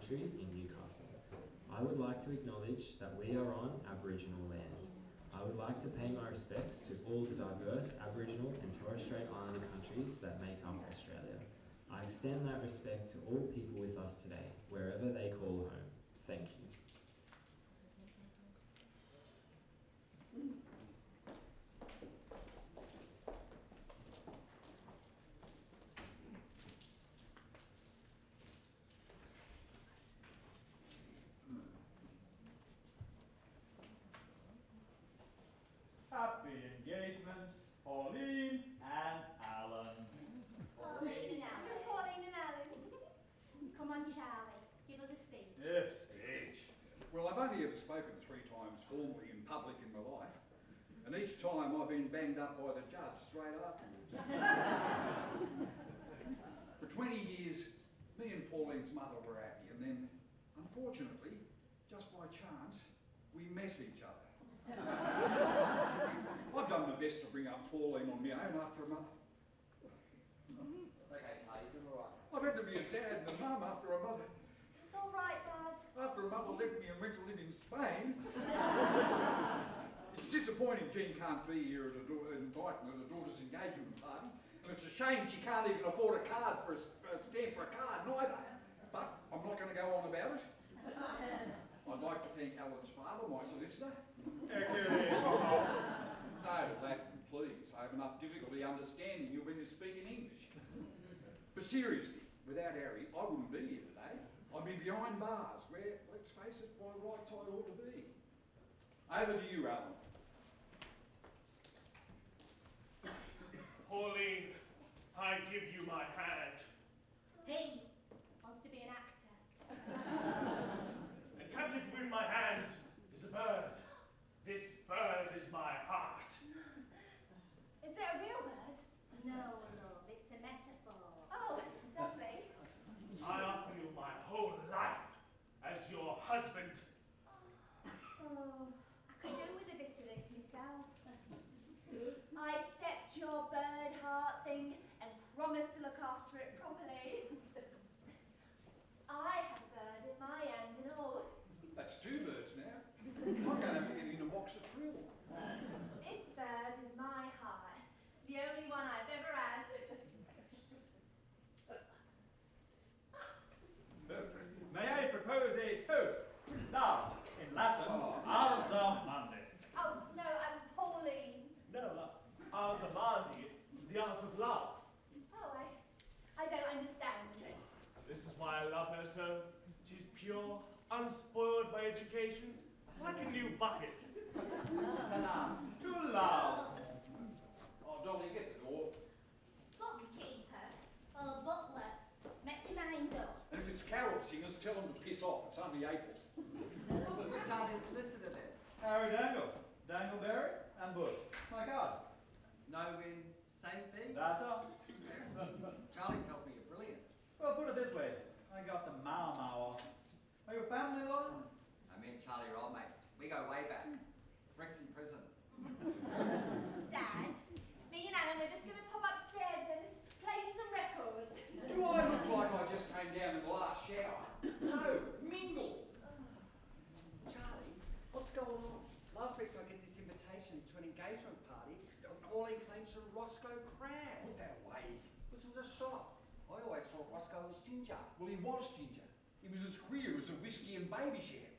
country in Newcastle. I would like to acknowledge that we are on Aboriginal land. I would like to pay my respects to all the diverse Aboriginal and Torres Strait Islander countries that make up Australia. I extend that respect to all people with us today, wherever they call home. Thank you. Happy engagement, Pauline and Alan. Pauline and Alan. Pauline and Alan. Come on, Charlie, give us a speech. If speech. Well, I've only ever spoken 3 times formally in public in my life, and each time I've been banged up by the judge straight afterwards. For 20 years, me and Pauline's mother were happy, and then, unfortunately, just by chance, we met each other. I've done my best to bring up Pauline on my own after a mother. Okay, Charlie, you're all right. I've had to be a dad and a mum after a mother. It's all right, Dad. After a mother left me and went to live in Spain. It's disappointing Jean can't be here at in Brighton at her daughter's engagement party. And it's a shame she can't even afford a card for a stamp for a card neither. But I'm not going to go on about it. I'd like to thank Alan's father, my solicitor. No, that, please. I have enough difficulty understanding you when you speak in English. But seriously, without Harry, I wouldn't be here today. I'd be behind bars where, let's face it, by rights I ought to be. Over to you, Alan. Pauline, I give you my hand. He wants to be an actor. And captive within my hand is a bird. This bird is my heart. Is it a real bird? No, love, it's a metaphor. Oh, lovely. I offer you my whole life as your husband. Oh, I could do with a bit of this myself. I accept your bird heart thing and promise to look after it properly. I have a bird in my hand and all. That's 2 birds now. I'm going to have to get in a box of trill. This bird is my heart, the only one I've ever had. May I propose a toast? Now, in Latin, Alzamande. Oh, no, I'm Pauline. No, Alzamandi, it's the art of love. Oh, I don't understand. This is why I love her so. She's pure, unspoiled by education, like a new bucket. To love. Oh, Dolly, get the door. Bookkeeper or butler, make your mind up. And if it's carol singers, tell them to piss off. It's only April. Look at Charlie's solicitor there. Harry Dangle, Dangleberry, and Bush. My God. No win, same thing. That's all. Charlie tells me you're brilliant. Well, put it this way. I got the Mau off. Are you a family lawyer? Me and Charlie are old mates. We go way back. Rick's in prison. Dad, me and Alan are just going to pop upstairs and play some records. Do I look like I just came down in the last shower? No, mingle. Charlie, what's going on? Last week I get this invitation to an engagement party, and all inclines to Roscoe Crab. Put that away. Which was a shock. I always thought Roscoe was ginger. Well, he was ginger. He was as queer as a whiskey and baby share.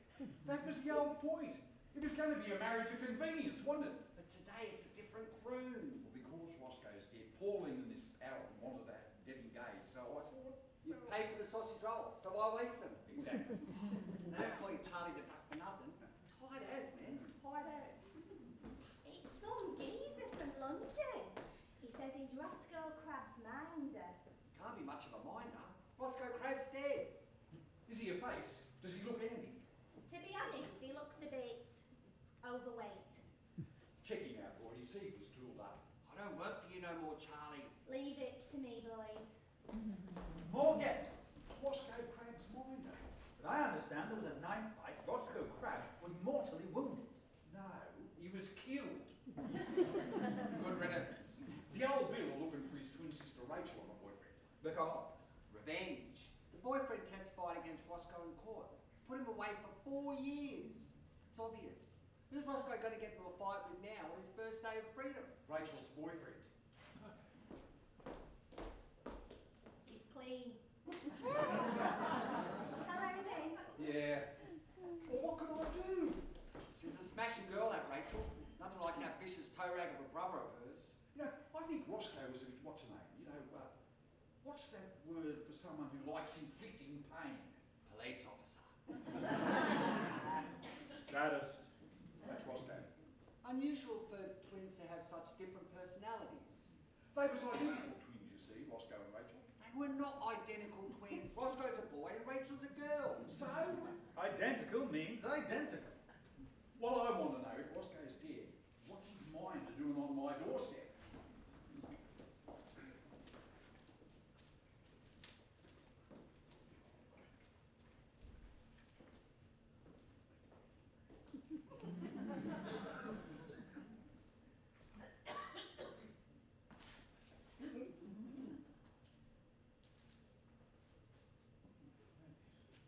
That was the old point. It was going to be a marriage of convenience, wasn't it? But today it's a different groom. Well, because Roscoe's dead, Pauline and this Alan wanted that dead engaged, so I thought... You pay for the sausage rolls, so I waste them. Exactly. And I don't call you Charlie the Duck for nothing. Tight as, man. Tight as. It's some geezer from London. He says he's Roscoe Crab's minder. Can't be much of a minder. Roscoe Crab's dead. Is he a face? Does he look handy? To be honest, he looks a bit overweight. Check him out, boy. You see he was tooled up. I don't work for you no more, Charlie. Leave it to me, boys. More guests. Roscoe Crab's minder. But I understand there was a knife fight. Roscoe Crab was mortally wounded. No, he was killed. Good riddance. The old Bill looking for his twin sister Rachel on the boyfriend. Because Revenge. The boyfriend testified against Roscoe in court. Put him away for 4 years. It's obvious. Who's Roscoe going to get into a fight with now on his first day of freedom? Rachel's boyfriend. He's clean. Shall I remain? Yeah. Well, what can I do? She's a smashing girl, that Rachel. Nothing like that vicious toe rag of a brother of hers. You know, I think Roscoe was a bit, what's her name? You know, what's that word for someone who likes inflicting pain? Police officer. Sadist. That's Roscoe. Unusual for twins to have such different personalities. They was identical twins, you see, Roscoe and Rachel. They were not identical twins. Roscoe's a boy and Rachel's a girl. So, Identical means identical. what I want to know, if Roscoe's dead, what's his mind are doing on my doorstep?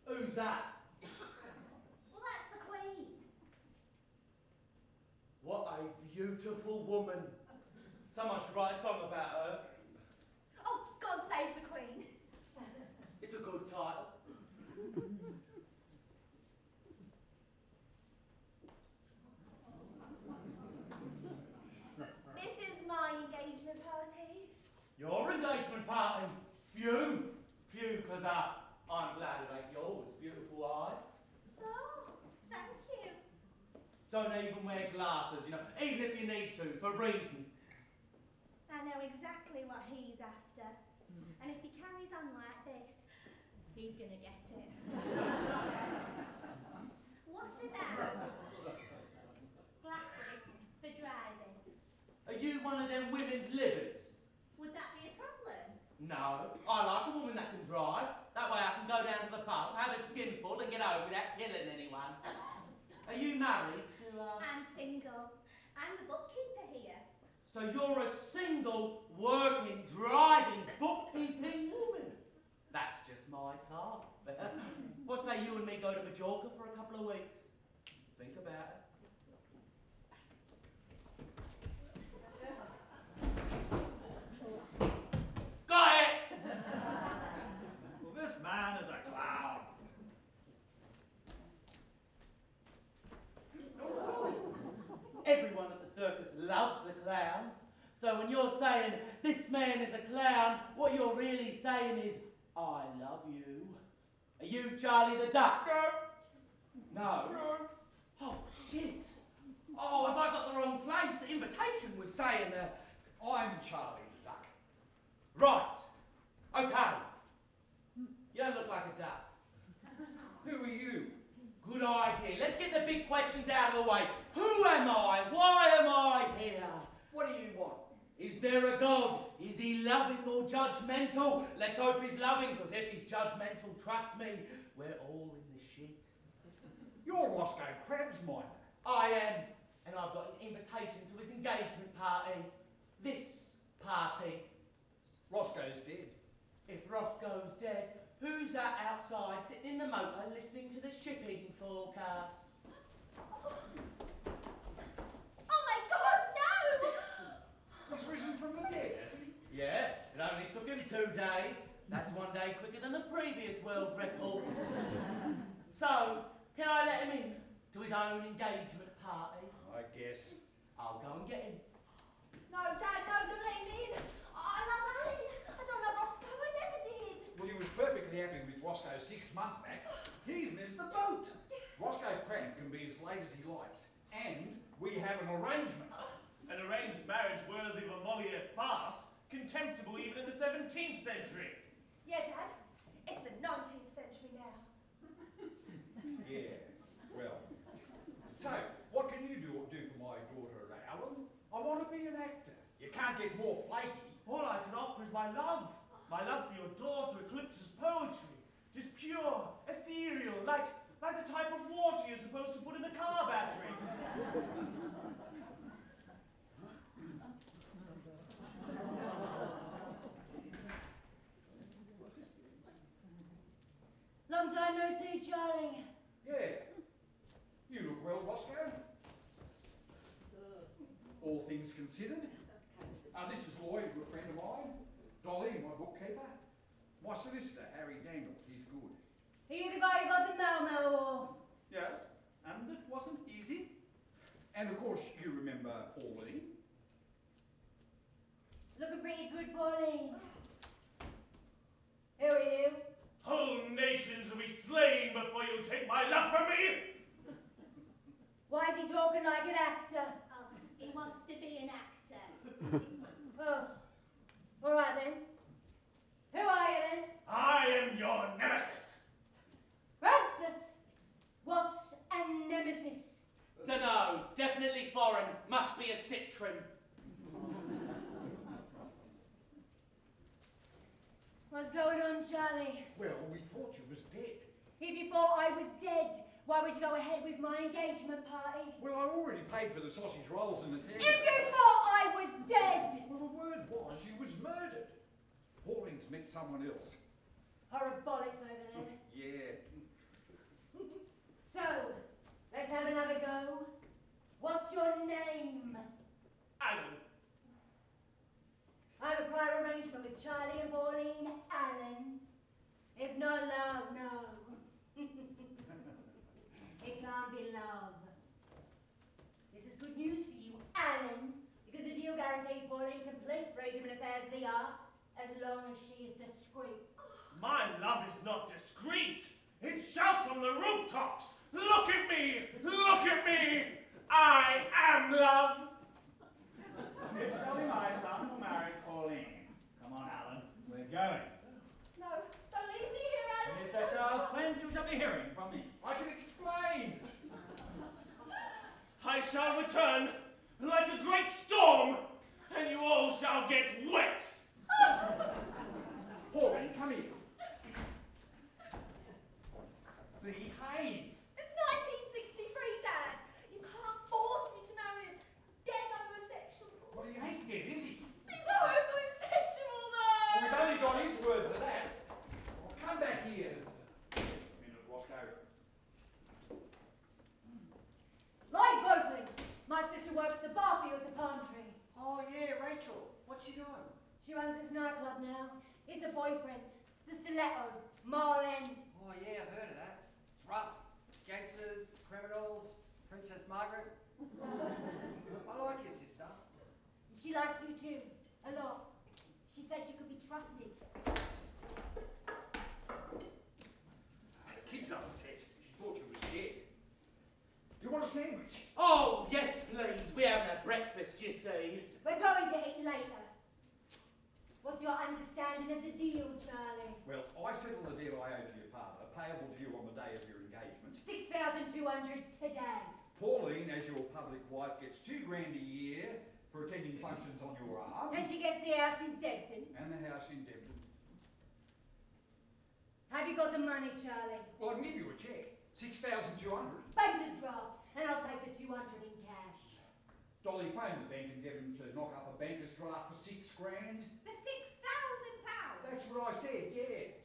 Who's that? Well, that's the Queen. What a beautiful woman. Someone should write a song about her. Oh, God save the Queen. It's a good title. This is my engagement party. Your engagement party. Phew. Phew, because I'm glad it ain't yours. Beautiful eyes. Oh, thank you. Don't even wear glasses, you know, even if you need to, for reading. I know exactly what he's after. And if he carries on like this, he's going to get it. What about glasses for driving? Are you one of them women's livers? Would that be a problem? No. I like a woman that can drive. That way I can go down to the pub, have a skinful and get home without killing anyone. Are you married to, I'm single. I'm the bookkeeper here. So you're a single, working, driving, bookkeeping woman? That's just my type. What say you and me go to Majorca for a couple of weeks? Think about it. Got it! Well, this man is a clown. Everyone at the circus loves the clowns. So when you're saying, this man is a clown, what you're really saying is, I love you. Are you Charlie the Duck? No. No? Oh, shit. Oh, have I got the wrong place? The invitation was saying that. I'm Charlie the Duck. Right. Okay. You don't look like a duck. Who are you? Good idea. Let's get the big questions out of the way. Who am I? Why am I here? What do you want? Is there a God? Is he loving or judgmental? Let's hope he's loving, because if he's judgmental, trust me, we're all in the shit. You're Roscoe Crab's minder. I am, and I've got an invitation to his engagement party. This party. Roscoe's dead. If Roscoe's dead, who's that outside sitting in the motor listening to the shipping forecast? Oh my God, no! He's risen from the dead, has he? Yeah, it only took him 2 days. That's 1 day quicker than the previous world record. So, can I let him in to his own engagement party? I guess. I'll go and get him. No, Dad, no, don't let him in. I love Ali. I don't love Roscoe. I never did. Well, he was perfectly happy with Roscoe 6 months back. He's missed the boat. Roscoe Crab can be as late as he likes. And we have an arrangement. An arranged marriage worthy of a Moliere farce, contemptible even in the 17th century. Yeah, Dad. It's the 19th century now. Yeah, well. So, what can you do for my daughter, Alan? I want to be an actor. You can't get more flaky. All I can offer is my love. My love for your daughter eclipses poetry. Just pure, ethereal, like the type of water you're supposed to put in a car battery. see Charlie. Yeah. You look well, Roscoe. All things considered. This is Lloyd, a good friend of mine. Dolly, my bookkeeper. My solicitor, Harry Daniel, he's good. Are you the guy who got the mail off? Yes, and it wasn't easy. And of course, you remember Pauline. Looking pretty good, Pauline. Who are you? Whole nations will be slain before you take my love from me! Why is he talking like an actor? Oh, he wants to be an actor. Oh, all right then. Who are you then? I am your nemesis! Francis. What's a nemesis? Dunno, definitely foreign. Must be a citron. What's going on, Charlie? Well, we thought you was dead. If you thought I was dead, why would you go ahead with my engagement party? Well, I already paid for the sausage rolls and the sandwich. If you thought I was dead! Well, the word was you was murdered. Pauline's met someone else. Horribolics over there. Yeah. So, let's have another go. What's your name? Alan. I have a prior arrangement with Charlie and Pauline Allen. It's not love, no. It can't be love. This is good news for you, Allen, because the deal guarantees Pauline complete freedom in affairs of the art, as long as she is discreet. My love is not discreet. It shouts from the rooftops. Look at me! Look at me! I am love! It shall be my son who marries Pauline. Come on, Alan, we're going. No, don't leave me here, Allen. Mr. Charles Flint, you shall be hearing from me. I can explain. I shall return like a great storm, and you all shall get wet! Pauline, come here. Behave. It's 1963, Dad. You can't force me to marry a dead homosexual. Well, he ain't dead, is he? He's a homosexual, though. We've only got his word for that. Well, come back here. Just a minute, Roscoe. Lloyd Boatling. My sister works at the bar for you at the palm tree. Oh, yeah, Rachel. What's she doing? She runs this nightclub now. It's her boyfriend's. The Stiletto. Mile End. Oh, yeah, I've heard of that. It's rough. Gangsters, criminals, Princess Margaret. I like your sister. And she likes you too. A lot. She said you could be trusted. The kid's upset. She thought you was dead. Do you want a sandwich? Oh, yes, please. We're having a breakfast, you see. We're going to eat later. What's your understanding of the deal, Charlie? Well, I settled the debt I owe to your father, payable to you on the day of your engagement. 6,200 today. Pauline, as your public wife, gets $2,000 a year for attending functions on your arm. And she gets the house in Debden. And the house in Debden. Have you got the money, Charlie? Well, I can give you a cheque. 6,200. Banker's draft. And I'll take the 200 in cash. Dolly, phone the bank and get them to knock up a banker's draft for $6,000. For £6,000. That's what I said, yeah.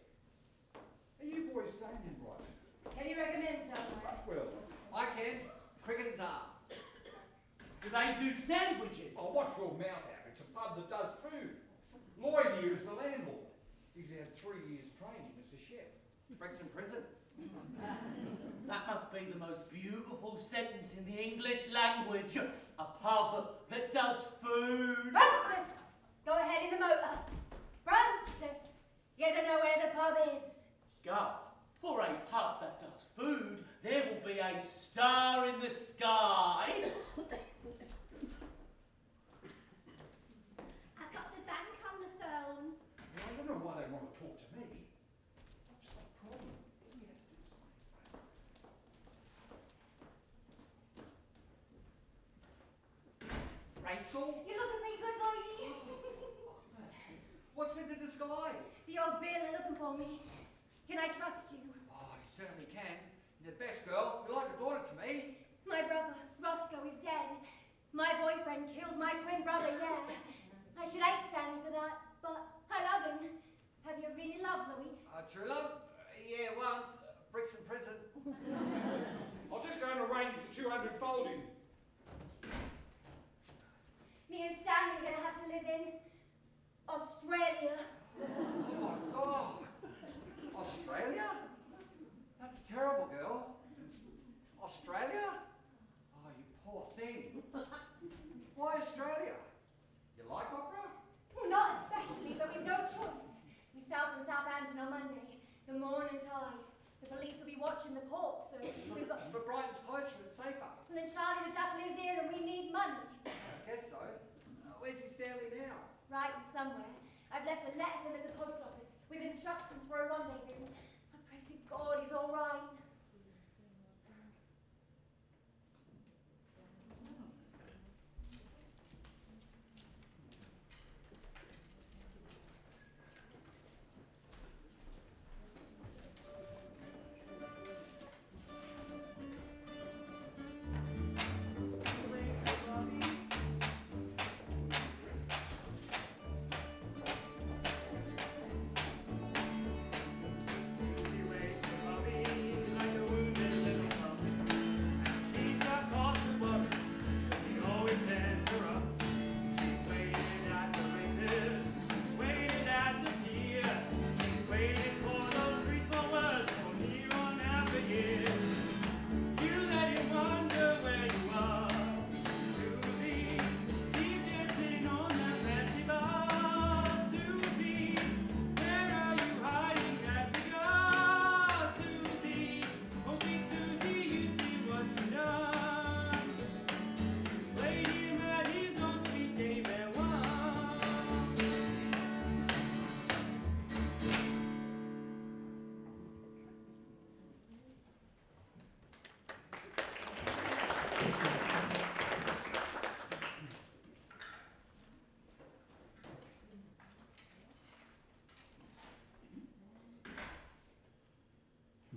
Are you boys staying in Brighton? Can you recommend somewhere? Well, I can. Cricketer's Arms. Do they do sandwiches? oh, watch your mouth out. It's a pub that does food. Lloyd here is the landlord. He's had 3 years training as a chef. Brixton Prison. That must be the most beautiful sentence in the English language. A pub that does food. Francis! Go ahead in the motor. Francis! You don't know where the pub is. Go. For a pub that does food, there will be a star in the sky. I've got the bank on the phone. Well, I don't know why they want to talk to me. What's the problem? We have to do something. Rachel? You're looking pretty good, Lloydie. What's with the disguise? The old Bill are looking for me. Can I trust you? Oh, you certainly can. You're the best girl. You're like a daughter to me. My brother, Roscoe, is dead. My boyfriend killed my twin brother, yeah. I should hate Stanley for that, but I love him. Have you really loved Lloyd? True love? Yeah, once. Brixton Prison. I'll just go and arrange the 200 folding. Me and Stanley are going to have to live in Australia. Oh my God. Australia? That's terrible, girl. Australia? Oh, you poor thing. Why Australia? You like opera? Well, not especially, but we've no choice. We sail from Southampton on Monday, the morning tide. The police will be watching the port, so we've got... But Brighton's closer and safer. And then Charlie the Duck lives here and we need money. I guess so. Where's he Stanley now? Writing somewhere. I've left a letter for him at the post office with instructions for a rendezvous. I pray to God he's all right.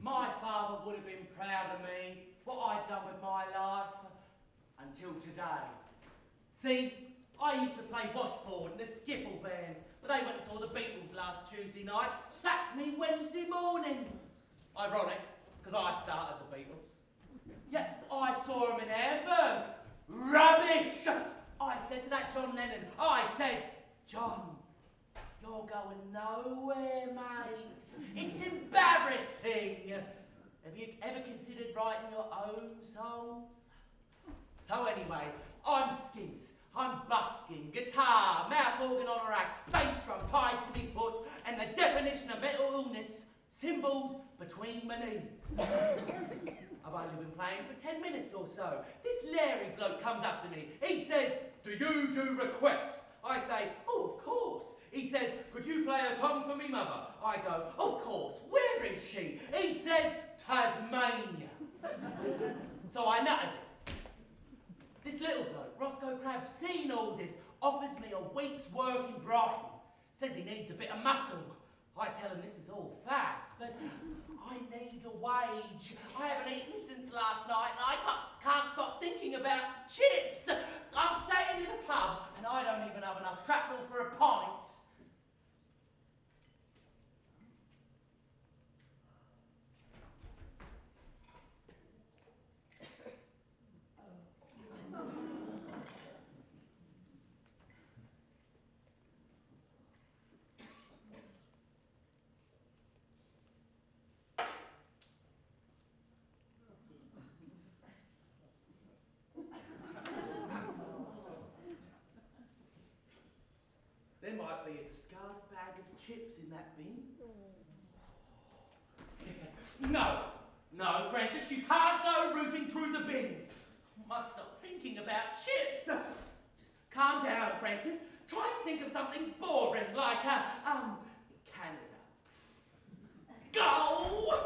My father would have been proud of me, what I'd done with my life, until today. See, I used to play washboard in a skiffle band, but they went and saw the Beatles last Tuesday night, sacked me Wednesday morning. Ironic, because I started the Beatles. Yet I saw them in Hamburg. Rubbish! I said to that John Lennon, I said, John, you're going nowhere, mate. It's embarrassing. Have you ever considered writing your own songs? So anyway, I'm skint, I'm busking, guitar, mouth organ on a rack, bass drum tied to me foot, and the definition of mental illness, cymbals between my knees. I've only been playing for 10 minutes or so. This Larry bloke comes up to me. He says, do you do requests? I say, oh, of course. He says, could you play a song for me, mother? I go, of course. Where is she? He says, Tasmania. So I nutted it. This little bloke, Roscoe Crab, seen all this, offers me a week's work in Brighton. Says he needs a bit of muscle. I tell him this is all fact, but I need a wage. I haven't eaten since last night and I can't stop thinking about chips. I'm staying in a pub and I don't even have enough shrapnel for a pint. There might be a discarded bag of chips in that bin. No, Francis, you can't go rooting through the bins. You must stop thinking about chips. Just calm down, Francis. Try and think of something boring like, Canada. Go!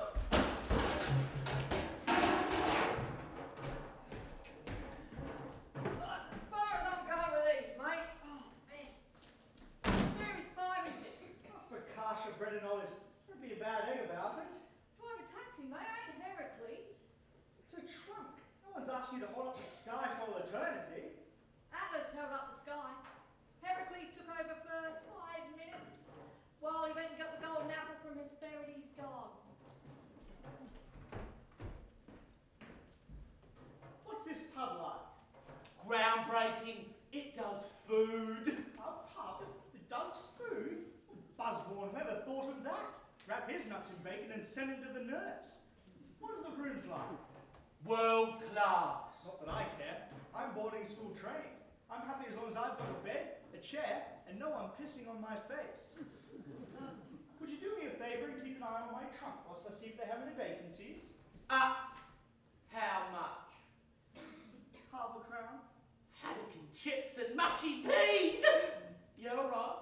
Bread and olives. There'd be a bad egg about it. Drive a taxi, mate. I ain't Heracles. It's a trunk. No one's asked you to hold up the sky for all eternity. Atlas held up the sky. Heracles took over for 5 minutes while he went and got the golden apple from Hesperides' garden. wrap his nuts in bacon and send him to the nurse. What are the rooms like? World class. Not that I care. I'm boarding school trained. I'm happy as long as I've got a bed, a chair, and no one pissing on my face. Would you do me a favour and keep an eye on my trunk whilst I see if they have any vacancies? How much? Half a crown? Haddock and chips and mushy peas! You alright?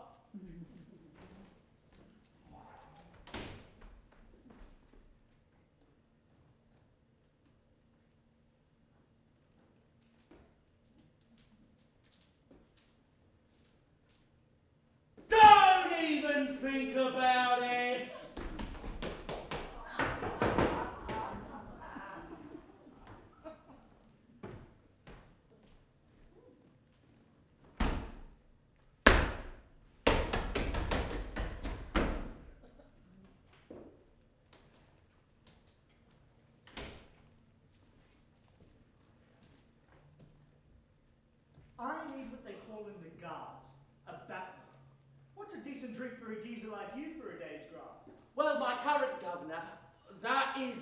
Don't even think about it! I need what they call in the guards a battler. What's a decent drink for a geezer like you for a day's graft? Well, my current governor, that is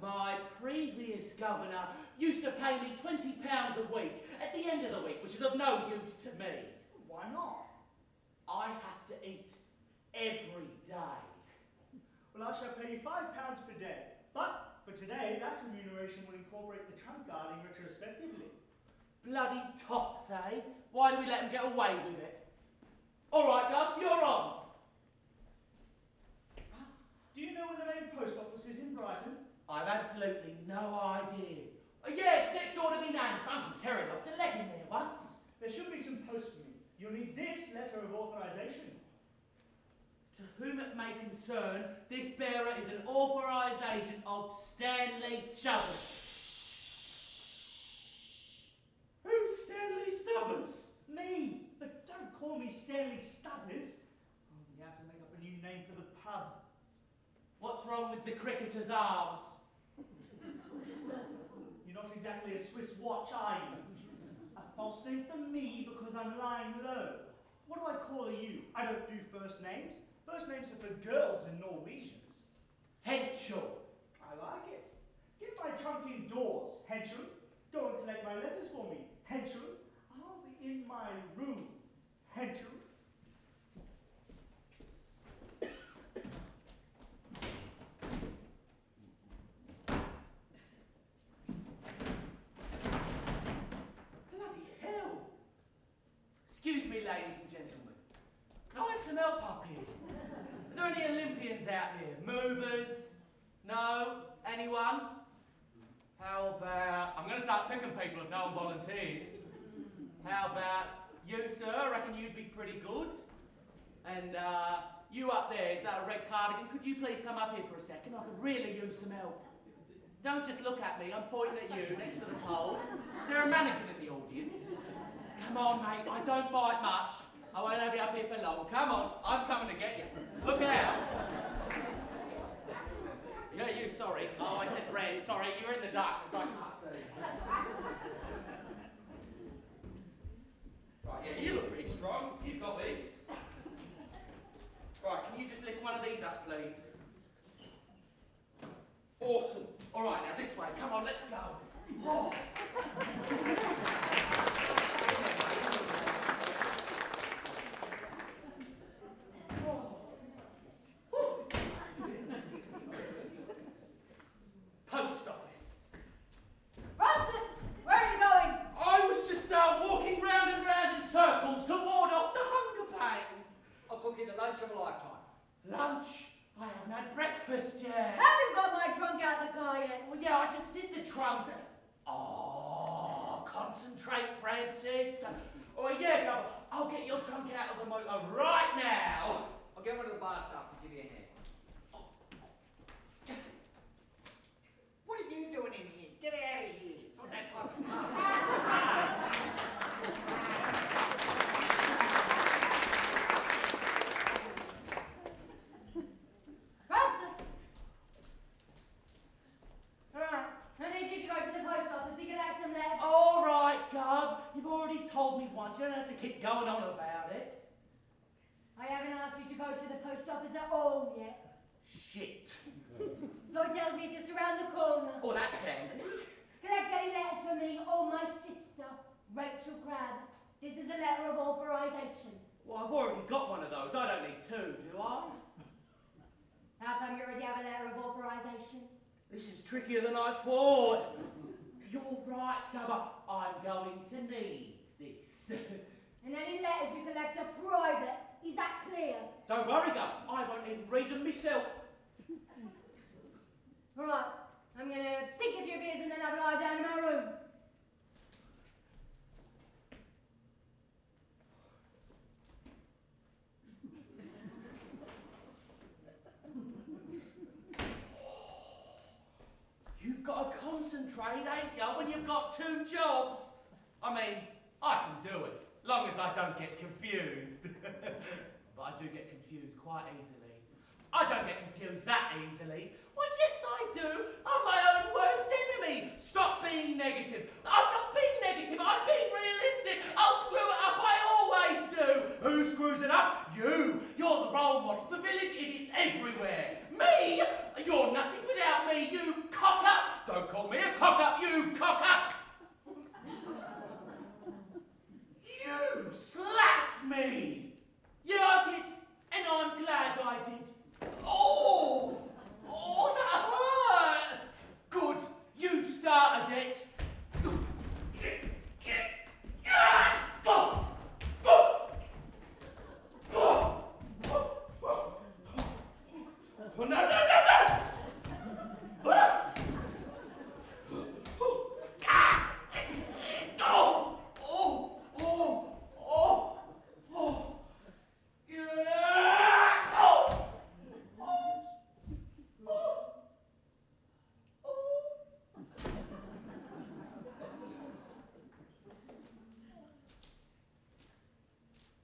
my previous governor, used to pay me £20 a week at the end of the week, which is of no use to me. Why not? I have to eat every day. Well, I shall pay you £5 per day. But for today, that remuneration will incorporate the trunk guarding retrospectively. Bloody tops, eh? Why do we let them get away with it? All right, Gov, you're on. Do you know where the main post office is in Brighton? I've absolutely no idea. Oh, yeah, it's next door to me nan's. Uncle Terry lost a leg in there once. There should be some post for me. You'll need this letter of authorization. To whom it may concern, this bearer is an authorised agent of Stanley Stubbers. Who's Stanley Stubbers? Me! But don't call me Stanley Stubbers. Oh, you have to make up a new name for the pub. What's wrong with the cricketer's arms? You're not exactly a Swiss watch, are you? A false name for me because I'm lying low. What do I call you? I don't do first names. First names are for girls and Norwegians. Henschel. I like it. Get my trunk indoors, Henschel. Go and collect my letters for me, Henschel. I'll be in my room, Henschel. Bloody hell. Excuse me, ladies and gentlemen. Can I have some help up here? Are there any Olympians out here? Movers? No? Anyone? How about... I'm going to start picking people if no one volunteers. How about you, sir? I reckon you'd be pretty good. And you up there, is that a red cardigan? Could you please come up here for a second? I could really use some help. Don't just look at me. I'm pointing at you next to the pole. Is there a mannequin in the audience? Come on, mate. I don't bite much. I won't have you up here for long. Come on. I'm coming to get you. Look out. Yeah, you, sorry. Oh, I said red. Sorry, you're in the darkness. I can't see. Right, yeah, you look pretty strong. You've got this. Right, can you just lift one of these up, please? Awesome. All right, now this way. Come on, let's go. Oh. Post office. Francis, where are you going? I was just walking round and round in circles to ward off the hunger pains. I'll cook you the lunch of a lifetime. Lunch? I haven't had breakfast yet. Have you got my trunk out the car yet? Well, yeah, I just did the trunks. Oh, concentrate, Francis. Oh, yeah, go. I'll get your trunk out of the motor right now. I'll get one of the bar staff to give you a hand. What are you doing in here? Get out of here. It's not that type of Francis! Alright, I need you to go to the post office to collect some letters. All right, Gov. You've already told me once. You don't have to keep going on about it. I haven't asked you to go to the post office at all yet. shit. Lloyd tells me it's just around the corner. Oh, that's handy. Collect any letters for me or my sister, Rachel Crabb. This is a letter of authorization. Well, I've already got one of those. I don't need two, do I? How come you already have a letter of authorization? This is trickier than I thought. You're right, Gubba. I'm going to need this. And any letters you collect are private. Is that clear? Don't worry, Gubba. I won't even read them myself. Right. I'm going to sink a few beers and then have a lie down in my room. You've got to concentrate, ain't you, when you've got two jobs? I mean, I can do it, long as I don't get confused. But I do get confused quite easily. I don't get confused that easily. Well, yes, I do. I'm my own worst enemy. Stop being negative. I'm not being negative. I'm being realistic. I'll screw it up. I always do. Who screws it up? You. You're the role model. The village idiots everywhere. Me? You're nothing without me, you cock up. Don't call me a cock up, you cock up. You slapped me. Yeah, I did. And I'm glad I did. Oh! Oh, that hurt! Good, you started it. Oh, no, no, no, no! Oh! Oh! Oh! Oh! Oh!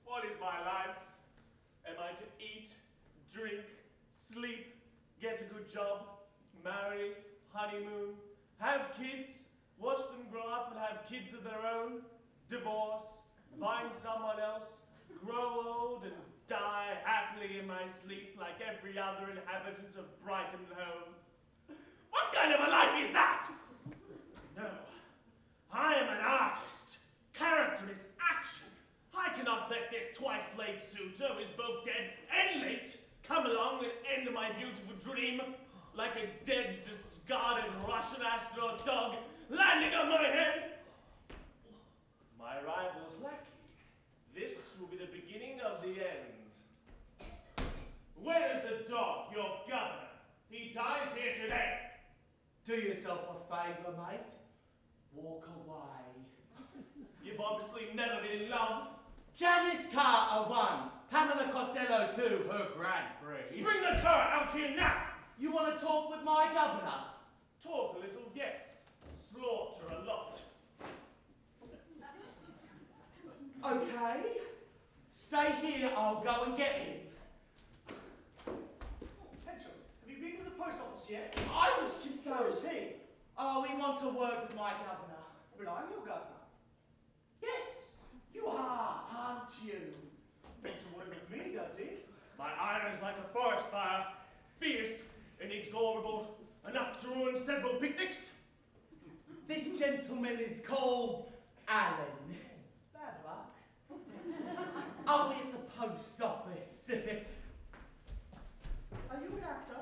What is my life? Am I to eat, drink, sleep, get a good job, marry, honeymoon, have kids, watch them grow up and have kids of their own, divorce, find someone else, grow old and die happily in my sleep like every other inhabitant of Brighton home? What kind of a life is that? No, I am an artist. Character is action. I cannot let this twice-late suitor, who is both dead and late, come along and end my beautiful dream like a dead, discarded Russian astronaut dog landing on my head. My rival's lackey. This will be the beginning of the end. Where is the dog, your governor? He dies here today. Do yourself a favour, mate. Walk away. You've obviously never been in love. Janice Carter won. Pamela Costello too, her Grand Prix. Bring the car out here now. You want to talk with my governor? Talk a little, yes. Slaughter a lot. Okay. Stay here, I'll go and get him. Petrol, have you been to the post office yet? I was just Where is going. he? Oh, we want to work with my governor. But I'm your governor. Yes, you are, aren't you? Wants to work with me, does he? My ire is like a forest fire, fierce, inexorable, enough to ruin several picnics. This gentleman is called Alan. Bad luck. I'll be at the post office. Are you an actor?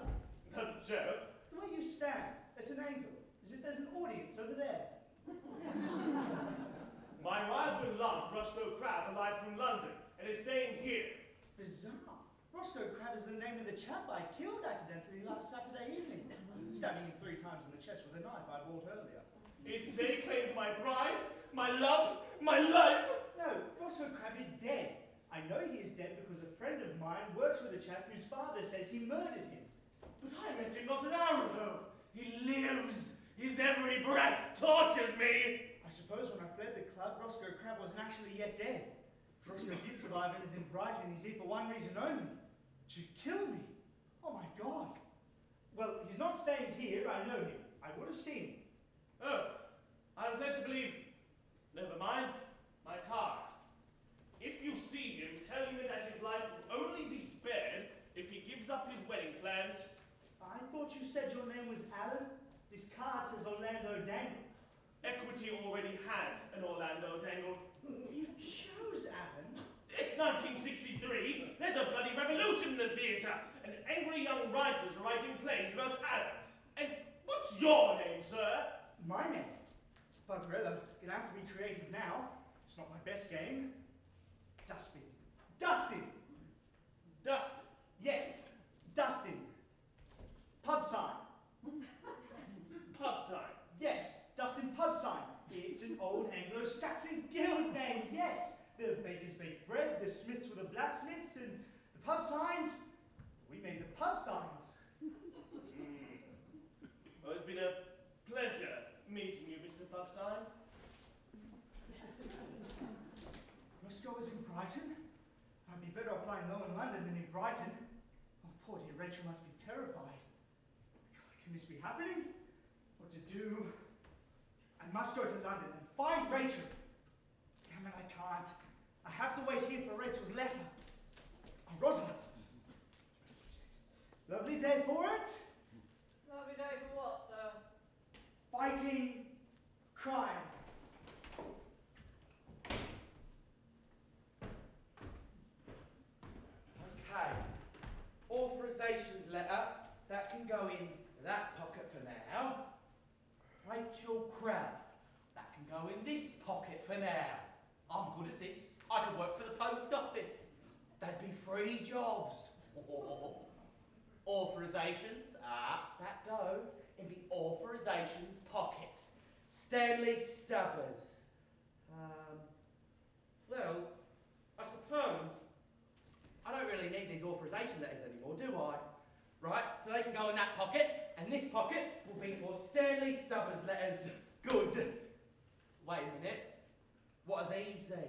Doesn't show. The way you stand, at an angle, as if there's an audience over there. My rival loves Roscoe Crab alive from London and is staying here. Bizarre. Roscoe Crab is the name of the chap I killed accidentally last Saturday evening. Stabbing him 3 times in the chest with a knife I bought earlier. It's they claimed my bride, my love, my life. No, Roscoe Crab is dead. I know he is dead because a friend of mine works with a chap whose father says he murdered him. But I met him not an hour ago. He lives. His every breath tortures me. I suppose when I fled the club, Roscoe Crab wasn't actually yet dead. If Roscoe did survive and is in Brighton, he's here for one reason only. To kill me. Oh my God. Well, he's not staying here, I know him. I would have seen him. Oh, I was led to believe. Never mind. My card. If you see him, tell him that his life will only be spared if he gives up his wedding plans he already had an Orlando dangle. You chose Avon? It's 1963. There's a bloody revolution in the theatre, and angry young writers are writing plays about Adams. And what's your name, sir? My name? Barbarella, gonna have to be creative now. It's not my best game. Dustbin. Dustin! Dustin. Yes, Dustin. Pub sign. Pub sign. Yes, Dustin Pub sign. It's an old Anglo-Saxon guild name, yes. The bakers bake bread, the smiths were the blacksmiths, and the pub signs, we made the pub signs. Well, it's been a pleasure meeting you, Mr. Pubsign. Roscoe was in Brighton? I'd be better off lying low in London than in Brighton. Oh, poor dear Rachel must be terrified. God, can this be happening? What to do? I must go to London and find Rachel. Damn it, I can't. I have to wait here for Rachel's letter. Oh, Rosa. Lovely day for it. Lovely day for what, sir? Fighting crime. Okay. Authorizations letter. That can go in that pocket for now. Rachel Crab. That can go in this pocket for now. I'm good at this. I could work for the post office. That'd be 3 jobs. Authorizations. That goes in the authorizations pocket. Stanley Stubbers. Well, I suppose I don't really need these authorization letters anymore, do I? Right, so they can go in that pocket, and this pocket will be for Stanley Stubbers letters. Good. Wait a minute. What are these then?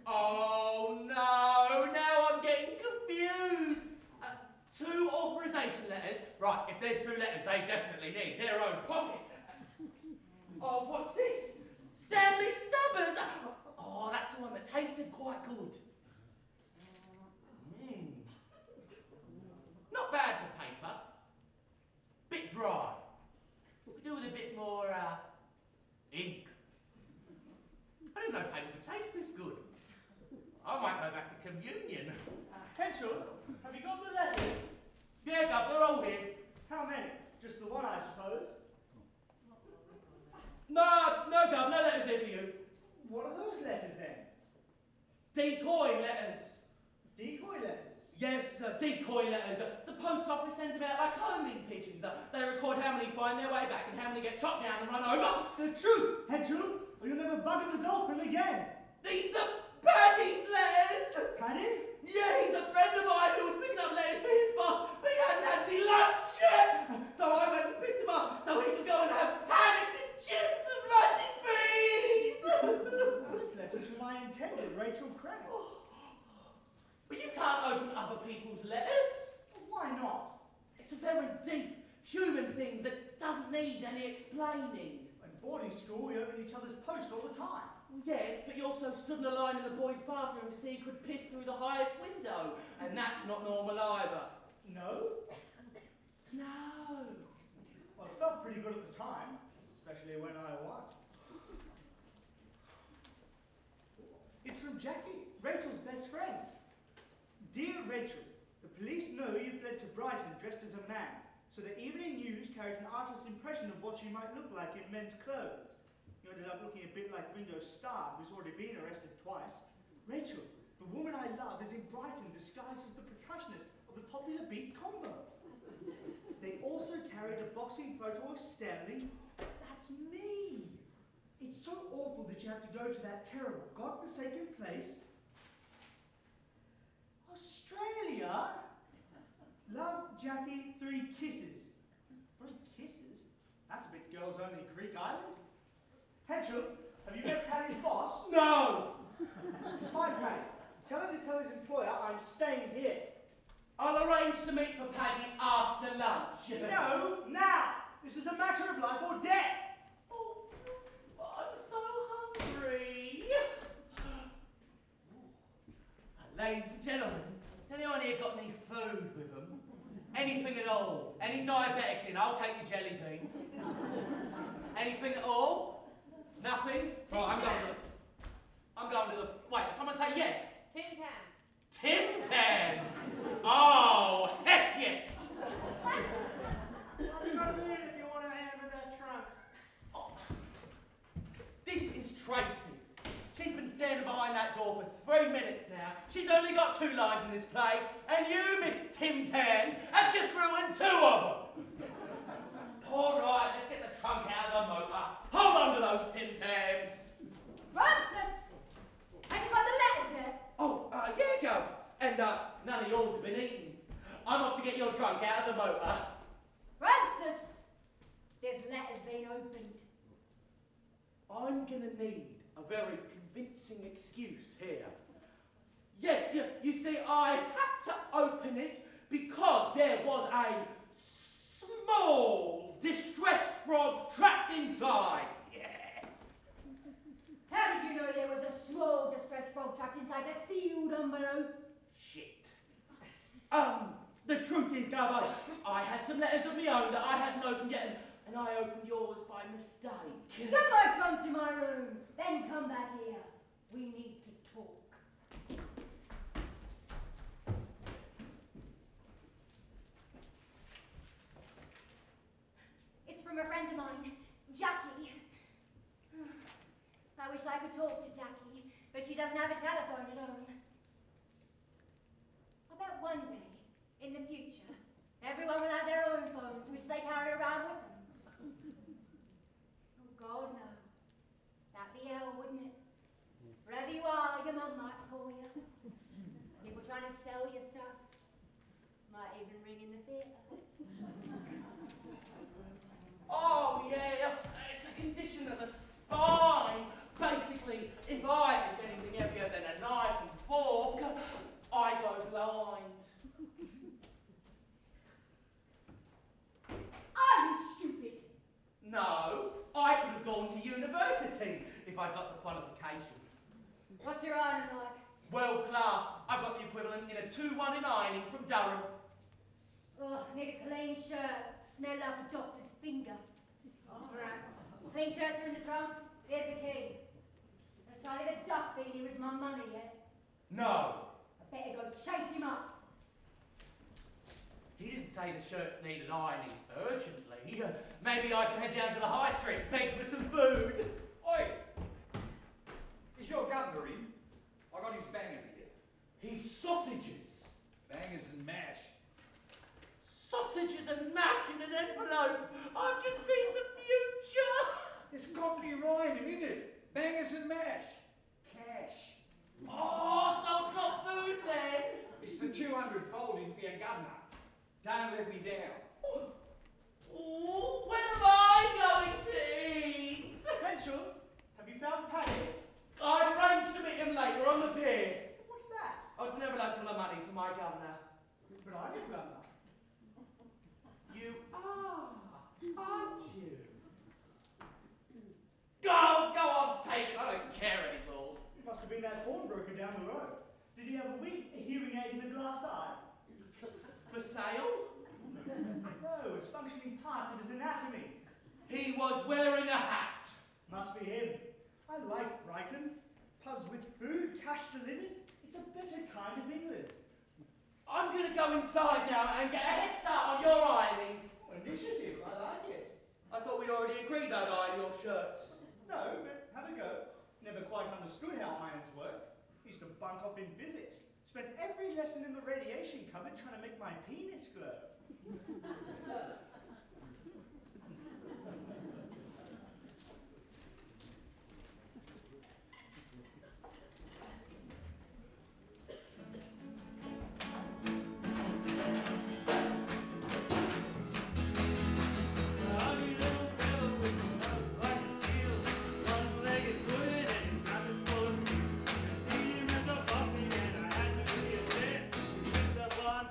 Oh no, now I'm getting confused. 2 authorization letters. Right, if there's 2 letters, they definitely need their own pocket. Oh, what's this? Stanley Stubbers. Oh, that's the one that tasted quite good. Not bad for paper. Bit dry. Could do with a bit more ink. I didn't know paper could taste this good. I might go back to communion. Henschel, have you got the letters? Yeah, Gov, they're all here. How many? Just the one, I suppose. No, Gov, no letters here for you. What are those letters then? Decoy letters. Decoy letters? Yes, decoy letters. The post office sends them out like homing pigeons. They record how many find their way back and how many get chopped down and run over. The truth. Henschel, or you'll never bugger the dolphin again. These are Paddy's letters. Paddy? Yeah, he's a friend of mine who was picking up letters for his boss, but he hadn't had any lunch yet. So I went and picked him up so he could go and have haddock and chips and mushy peas. This letter's from my intended, Rachel Craig. But you can't open other people's letters. Why not? It's a very deep, human thing that doesn't need any explaining. In boarding school, we open each other's post all the time. Yes, but you also stood in a line in the boys' bathroom to see who could piss through the highest window, and that's not normal either. No? No. Well, it felt pretty good at the time, especially when I won. It's from Jackie, Rachel's best friend. Dear Rachel, the police know you fled to Brighton dressed as a man, so the evening news carried an artist's impression of what you might look like in men's clothes. You ended up looking a bit like Ringo Starr, who's already been arrested twice. Rachel, the woman I love, is in Brighton disguised as the percussionist of the popular beat combo. They also carried a boxing photo of Stanley. That's me! It's so awful that you have to go to that terrible, godforsaken place. Australia? Love, Jackie, 3 kisses. 3 kisses? That's a bit girls only Greek island. Henschel, have you met Paddy's boss? No! Fine, Paddy. Tell him to tell his employer I'm staying here. I'll arrange to meet for Paddy after lunch. No, now! This is a matter of life or death! Oh, I'm so hungry. Ladies and gentlemen, has anyone here got any food with them? Anything at all? Any diabetics in? I'll take your jelly beans. Anything at all? shopping? Right, I'm going to the. Wait, someone say yes. Tim Tams. Tim Tams. Oh, heck yes. Come in if you want a hand with that trunk. Oh. This is Tracy. She's been standing behind that door for 3 minutes now. She's only got 2 lines in this play, and you, Miss Tim Tams, have just ruined 2 of them. All right, let's get the trunk out of the motor. Hold on to those Tim Tams. Francis! Have you got the letters yet? Oh, yeah, Gov. And none of yours have been eaten. I'm off to get your trunk out of the motor. Francis! There's letters being opened. I'm gonna need a very convincing excuse here. Yes, you see, I had to open it because there was a small, distressed frog trapped inside. Yes. How did you know there was a small distressed frog trapped inside a sealed envelope? Shit. The truth is, Gov, I had some letters of my own that I hadn't opened yet, and I opened yours by mistake. Get my trunk to my room, then come back here. We need to talk. It's from a friend of mine, Jackie. I wish I could talk to Jackie, but she doesn't have a telephone at home. I bet one day, in the future, everyone will have their own phones, which they carry around with them. Oh, God, no. That'd be hell, wouldn't it? Wherever you are, your mum might call you. People trying to sell you stuff. Might even ring in the theatre. Oh, yeah, it's a condition of the spine. Basically, if I lift anything heavier than a knife and fork, I go blind. Are you stupid? No, I could have gone to university if I'd got the qualifications. What's your iron like? World class. I've got the equivalent in a 2-1 in ironing from Durham. Ugh, need a clean shirt. Smell like a doctor's finger. All right. Clean shirts are in the trunk. There's the key. Has Charlie the Duck been here with my money yet? No. I better go chase him up. He didn't say the shirts needed ironing urgently. Maybe I can head down to the high street, beg for some food. Oi! Is your governor in? I got his bangers here. His sausages. Bangers and mash. Sausages and mash in an envelope. I've just seen the future. It's got me rhyming, isn't it? Bangers and mash. Cash. Oh, so it's not food then. It's the 200 folding for your governor. Don't let me down. Oh, when am I going to eat? Rachel, have you found Paddy? I arranged to meet him later on the pier. What's that? Oh, it's an envelope full of money for my governor. But I didn't run that. You are, aren't you? Go on, take it. I don't care anymore. It must have been that pawnbroker down the road. Did he have a wig, a hearing aid, and a glass eye? For sale? No, it's functioning parts of his anatomy. He was wearing a hat. Must be him. I like Brighton. Pubs with food, cash delivered. It's a better kind of England. I'm going to go inside now and get a head start on your ironing. Initiative, I like it. I thought we'd already agreed I'd iron your shirts. No, but have a go. Never quite understood how irons worked. Used to bunk off in physics. Spent every lesson in the radiation cupboard trying to make my penis glow.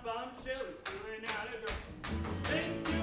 Bombshell is spewing out a drunk. Thinks you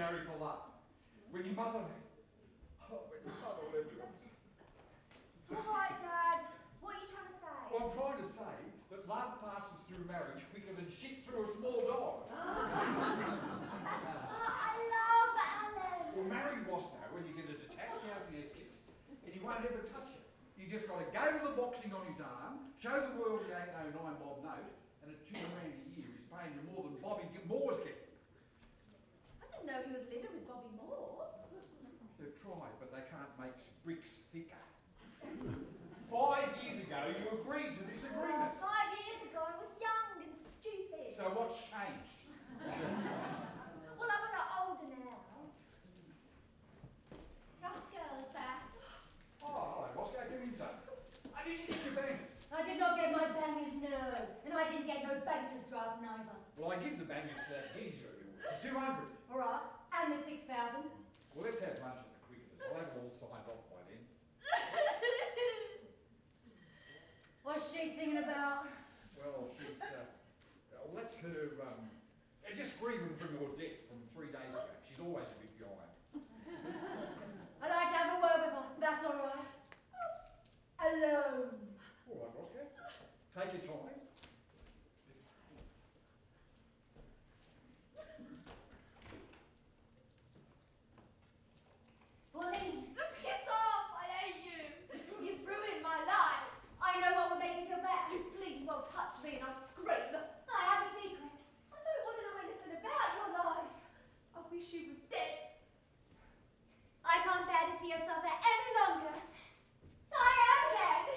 marry for love. When your mother left us. It's all right, Dad. What are you trying to say? Well, I'm trying to say that love passes through marriage quicker than shit through a small dog. I love Alan. Well, marry Roscoe when you get a detached house in Essex, and you won't ever touch it. You just got to go to the boxing on his arm, show the world he ain't no 9 bob note, and at £2 grand a year he's paying you more than Bobby Moore's getting. I didn't know he was living with Bobby Moore. They've tried, but they can't make bricks thicker. 5 years ago, you agreed to this agreement. 5 years ago, I was young and stupid. So what's changed? Well, I'm a lot older now. Roscoe's back. Oh, hello, Roscoe, come inside. Did you get your bangers? I did not get my bangers, no. And I didn't get no banker's draft neither. Well, I give the bangers to that geezer of yours. 200. All right, and the 6,000. Well, let's have lunch at the quickest. I'll have it all signed off by then. What's she singing about? Well, she's, that's her, just grieving from your death from 3 days ago. She's always a bit behind. I'd like to have a word with her. That's all right. Alone. All right, Roscoe. Take your time. Pauline, Piss off! I hate you! You've ruined my life! I know what would make you feel better. You bleeding well touch me and I'll scream! I have a secret. I don't want to know anything about your life! I wish you was dead! I can't bear to see her suffer any longer. I am dead.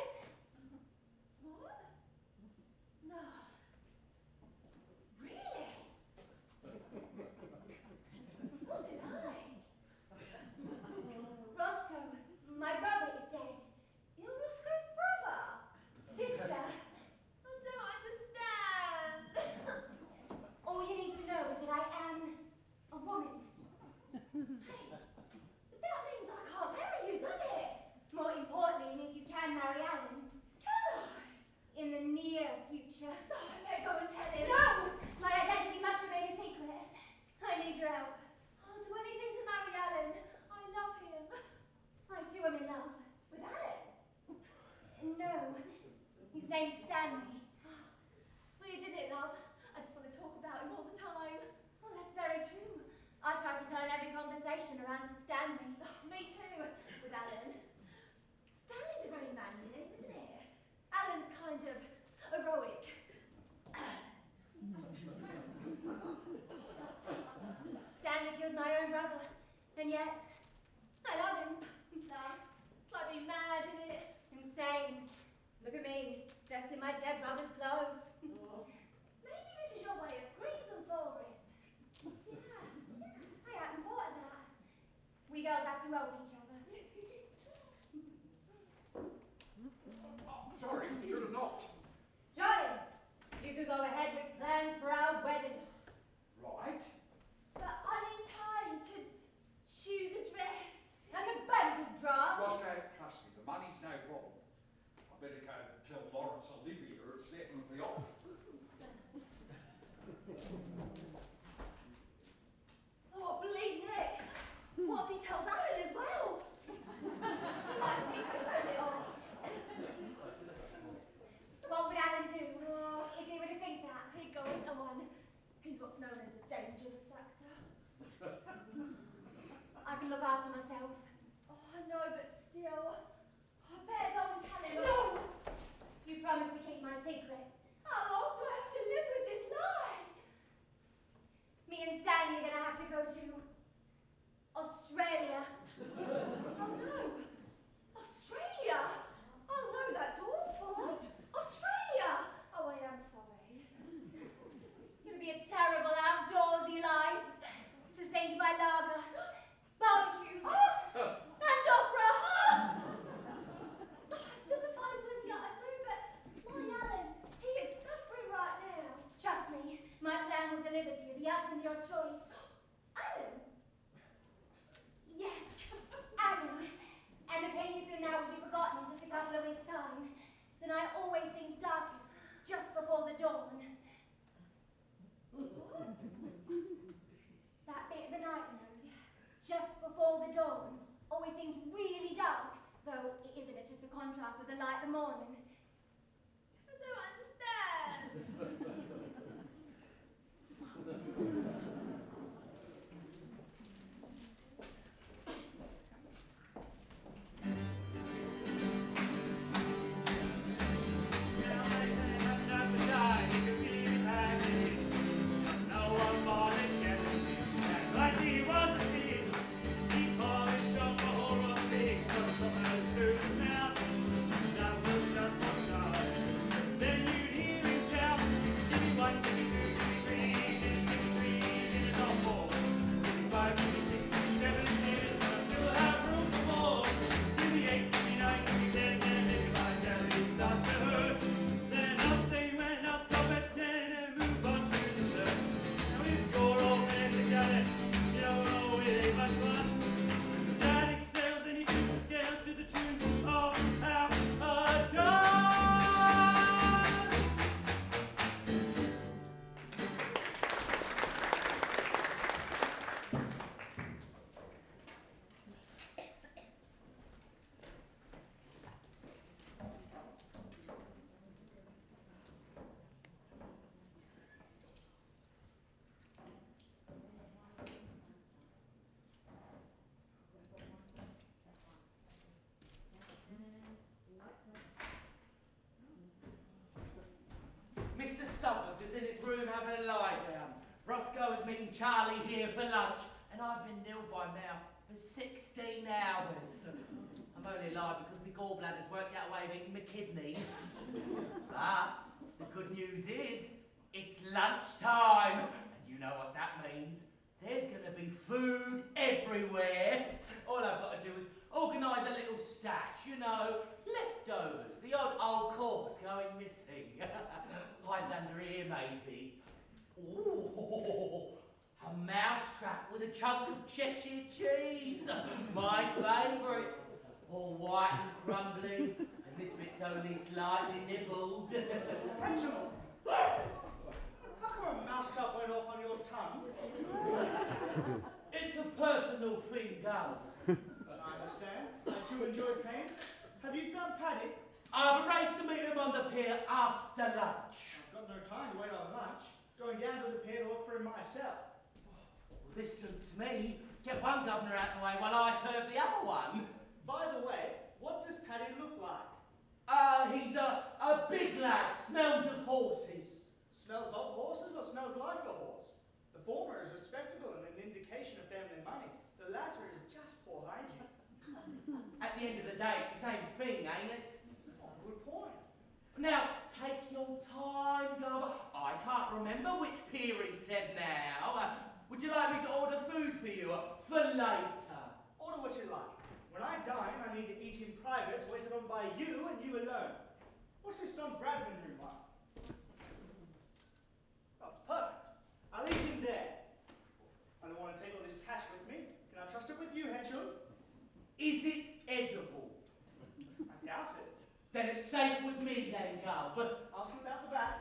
What? No. Really? Was it I? Roscoe, my brother is dead. You're Roscoe's brother? Sister, I don't understand! all you need to know is that I am a woman. But that means I can't marry you, doesn't it? More importantly, it means you can marry Alan. Can I? In the near future. Oh, I better go and tell him. No! My identity must remain a secret. I need your help. I'll do anything to marry Alan. I love him. I too am in love. With Alan? No, his name's Stanley. It's weird, isn't it, love? I just want to talk about him all the time. Well, that's very true. I tried to turn every conversation around to Stanley. Oh, me too, with Alan. Stanley's a very manly name, isn't it? Alan's kind of heroic. Stanley killed my own brother, and yet I love him. Nah, it's like being mad, isn't it? Insane. Look at me, dressed in my dead brother's clothes. Maybe this is your way of grieving for him. Yeah, I hadn't thought of that. We girls have to own each other. Oh, sorry, should have knocked. Johnny, you could go ahead with plans for our wedding. Right. But I need time to choose a dress. And the banker's draft. Roscoe, trust me, the money's no problem. I better go tell Lawrence Olivia it's definitely off. Oh, bleed neck. What if he tells Alan as well? He might think I wrote it off. What would Alan do if he were to think that? He'd go into one. He's what's known as a dangerous actor. I can look after myself. Oh, I know, but still. I better go and tell him. No! You promised to keep my secret. How long do I have to live with this lie? Me and Stanley are gonna have to go to Australia. Oh no! Australia! Oh no, that's awful! Australia! Oh, I am sorry. It'll be a terrible outdoorsy life, sustained by lager, barbecues, and opera. I sympathise with you, I do, but my Alan, he is suffering right now. Trust me, my plan will deliver to you the husband of your choice. Alan? Yes, Alan. And the pain you feel now will be forgotten in just a couple of weeks' time. The night always seems darkest just before the dawn. That bit of the night, you know, the dawn always seems really dark, though it isn't, it's just the contrast with the light of the morning. I don't understand. Mr. Stubbers is in his room having a lie down. Roscoe is meeting Charlie here for lunch, and I've been ill by now for 16 hours. I'm only alive because my gallbladder's worked out a way of eating my kidney. But the good news is, it's lunchtime, and you know what that means. There's going to be food everywhere. All I've got to do is organise a little stash, you know, leftovers, the odd old course going missing. Hide under here, maybe. Ooh, a mousetrap with a chunk of Cheshire cheese. My favourite. All white and crumbly, and this bit's only slightly nibbled. Rachel! How come a mousetrap went off on your tongue? It's a personal thing, Gal. I understand. I too enjoy pain. Have you found Paddy? I've arranged to meet him on the pier after lunch. I've got no time to wait on lunch. Going down to the pier to look for him myself. Well, this suits me. Get one governor out of the way while I serve the other one. By the way, what does Paddy look like? He's a big lad, smells of horses. Smells of horses or smells like a horse? The former is respectable and an indication of family money. The latter is just poor hygiene. At the end of the day, it's the same thing, ain't it? Oh, good point. Now, take your time, Garber. I can't remember which pier he said now. Would you like me to order food for you for later? Order what you like. When I dine, I need to eat in private, waited on by you and you alone. What's this Don Bradman room like? Oh, it's perfect. I'll eat in there. I don't want to take all this cash with me. Can I trust it with you, Henschel? Is it edible? I doubt it. Then it's safe with me then, Garber. I'll slip out the back.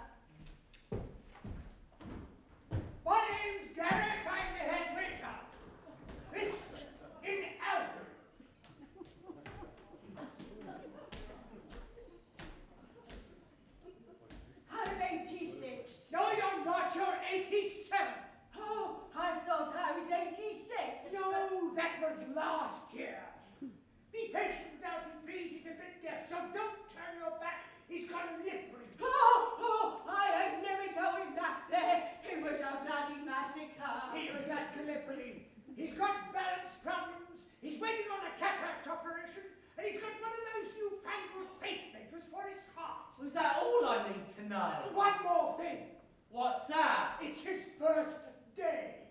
My name's Gareth, I'm the head waiter. This is Alfred. I'm 86. No, you're not, you're 87. Oh, I thought I was 86. No, that was last year. Be patient with Alfred, please, he's a bit deaf, so don't turn your back. He's got a lip ring. Oh, I ain't never going back there. It was a bloody massacre. He was at Gallipoli. He's got balance problems. He's waiting on a cataract operation, and he's got one of those newfangled pacemakers for his heart. Was that all I need to know? One more thing. What's that? It's his first day.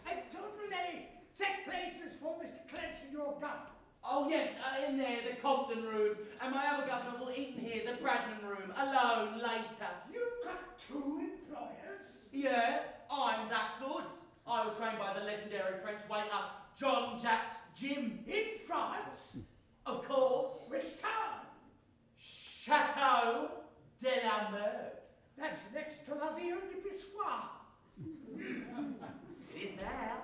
I've totally set places for Mr. Clench and your governor. Oh yes, in there, the Compton room. And my other governor will eat in here, the Bradman room, alone later. You've got two employers? Yeah, I'm that good. I was trained by the legendary French waiter, John Jacques Jim. In France? Of course. Which town? Chateau de la Mer. That's next to La Ville de Bissois. It is now.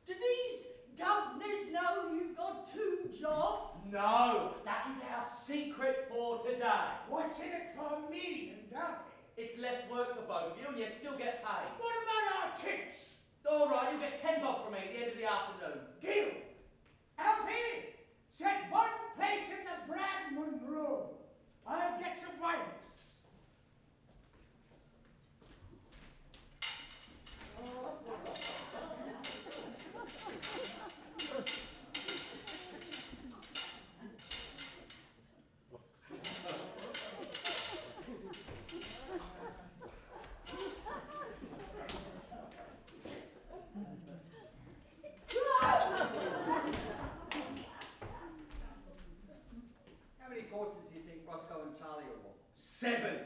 Do these governors know you've got 2 jobs? No, that is our secret for today. What's in it for me and Duffy? It's less work for both of you and you still get paid. What about our tips? All right, you'll get $10 from me at the end of the afternoon. Deal. Alfie, set one place in the Bradman room. I'll get some wine lists. How many courses do you think Roscoe and Charlie will want? 7.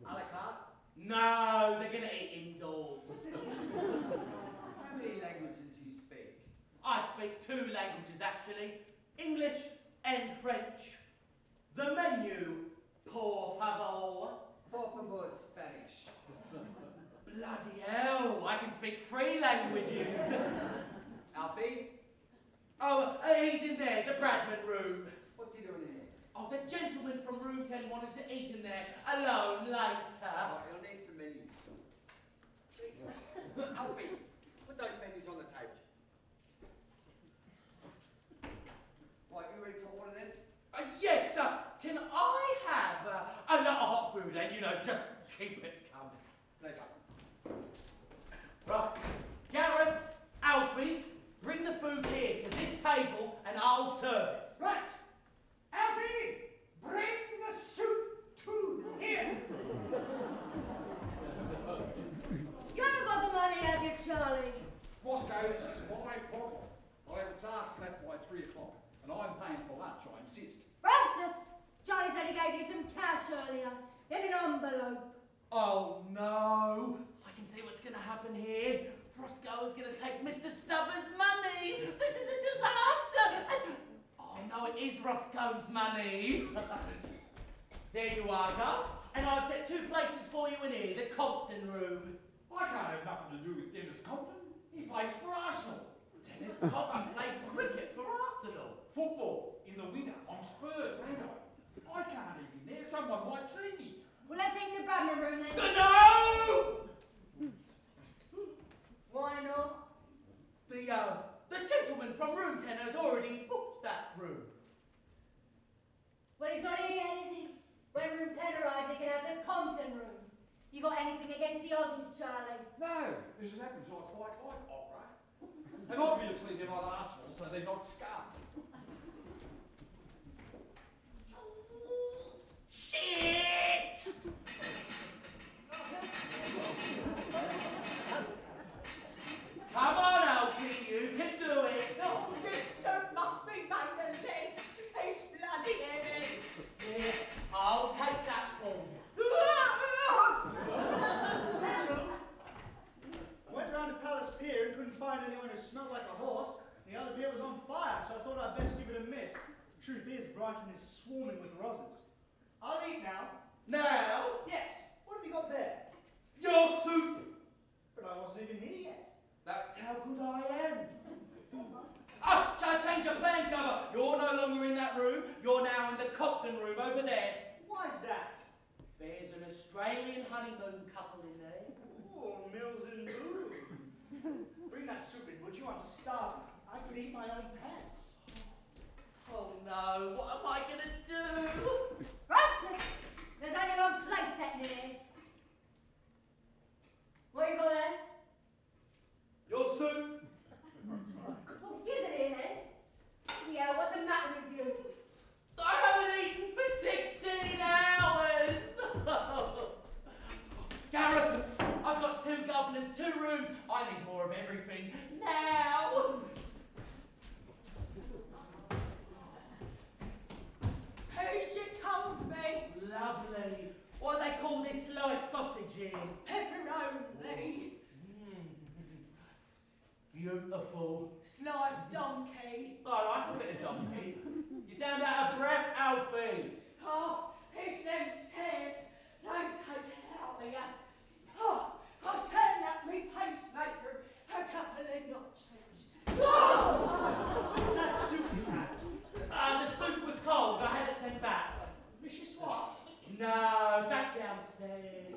A la carte? No, they're going to eat indoors. How many languages do you speak? I speak 2 languages actually, English and French. The menu, por favor. Por favor, Spanish. Bloody hell, I can speak 3 languages. Alfie, Oh, he's in there, the Bradman room. what's he doing in here? Oh, the gentleman from room 10 wanted to eat in there alone later. Oh, he'll need some menus. Jesus. Alfie, put those menus on the table. Right, you ready to order then? Yes, sir. Can I have a lot of hot food and, just keep it coming? Pleasure. Right. Gareth, Alfie, bring the food here to this table and I'll serve it. Right. Alfie, bring the soup to here. You haven't got the money, have you, Charlie? Roscoe, this is my problem. I have a task left by 3 o'clock, and I'm paying for lunch, I insist. Francis! Charlie said he gave you some cash earlier in an envelope. Oh no! I can see what's going to happen here. Roscoe is going to take Mr. Stubber's money. This is a disaster. And, oh no, it is Roscoe's money. There you are, Gov. And I've set 2 places for you in here, the Compton room. I can't have nothing to do with Dennis Compton. He plays for Arsenal. Dennis Compton played cricket for Arsenal. Football in the winter on Spurs, ain't I? I can't eat in there. Someone might see me. Well, let's eat in the Bradman room then. No! Why not? The gentleman from room 10 has already booked that room. Well, he's not here yet, is he? When room 10 arrives, he can have the Compton room. You got anything against the Aussies, Charlie? No, as it happens, I quite like opera. And obviously they're not Arsenal, so they're not scum. Shit! Come on, Alfie, you can do it. Oh, this soup must be made of lead. It's bloody heavy. Here, I'll take that for you. Went round to Palace Pier and couldn't find anyone who smelled like a horse. The other pier was on fire, so I thought I'd best give it a miss. The truth is, Brighton is swarming with roses. I'll eat now. Now, Yes. What have you got there? your soup. But I wasn't even here yet. That's how good I am. Oh, change your plans, Governor. You're no longer in that room. You're now in the Compton room over there. Why's that? There's an Australian honeymoon couple in there. Oh, Mills and Boo. Bring that soup in, would you? I'm starving. I could eat my own pants. Oh no, what am I gonna do? Francis! There's only one place set in here. What you got there? Your soup. Well, give it here then. Yeah, what's the matter with you? I haven't eaten for 16 hours. Gareth, I've got 2 governors, 2 rooms. I need more of everything now. Here's your cold meat. Lovely. What do they call this sliced sausage here? Pepperoni. Beautiful. Sliced donkey. I like a bit of donkey. You sound out of breath, Alfie. Oh, it's them stairs. They take it out of you. Oh, I'll tell you No, back downstairs.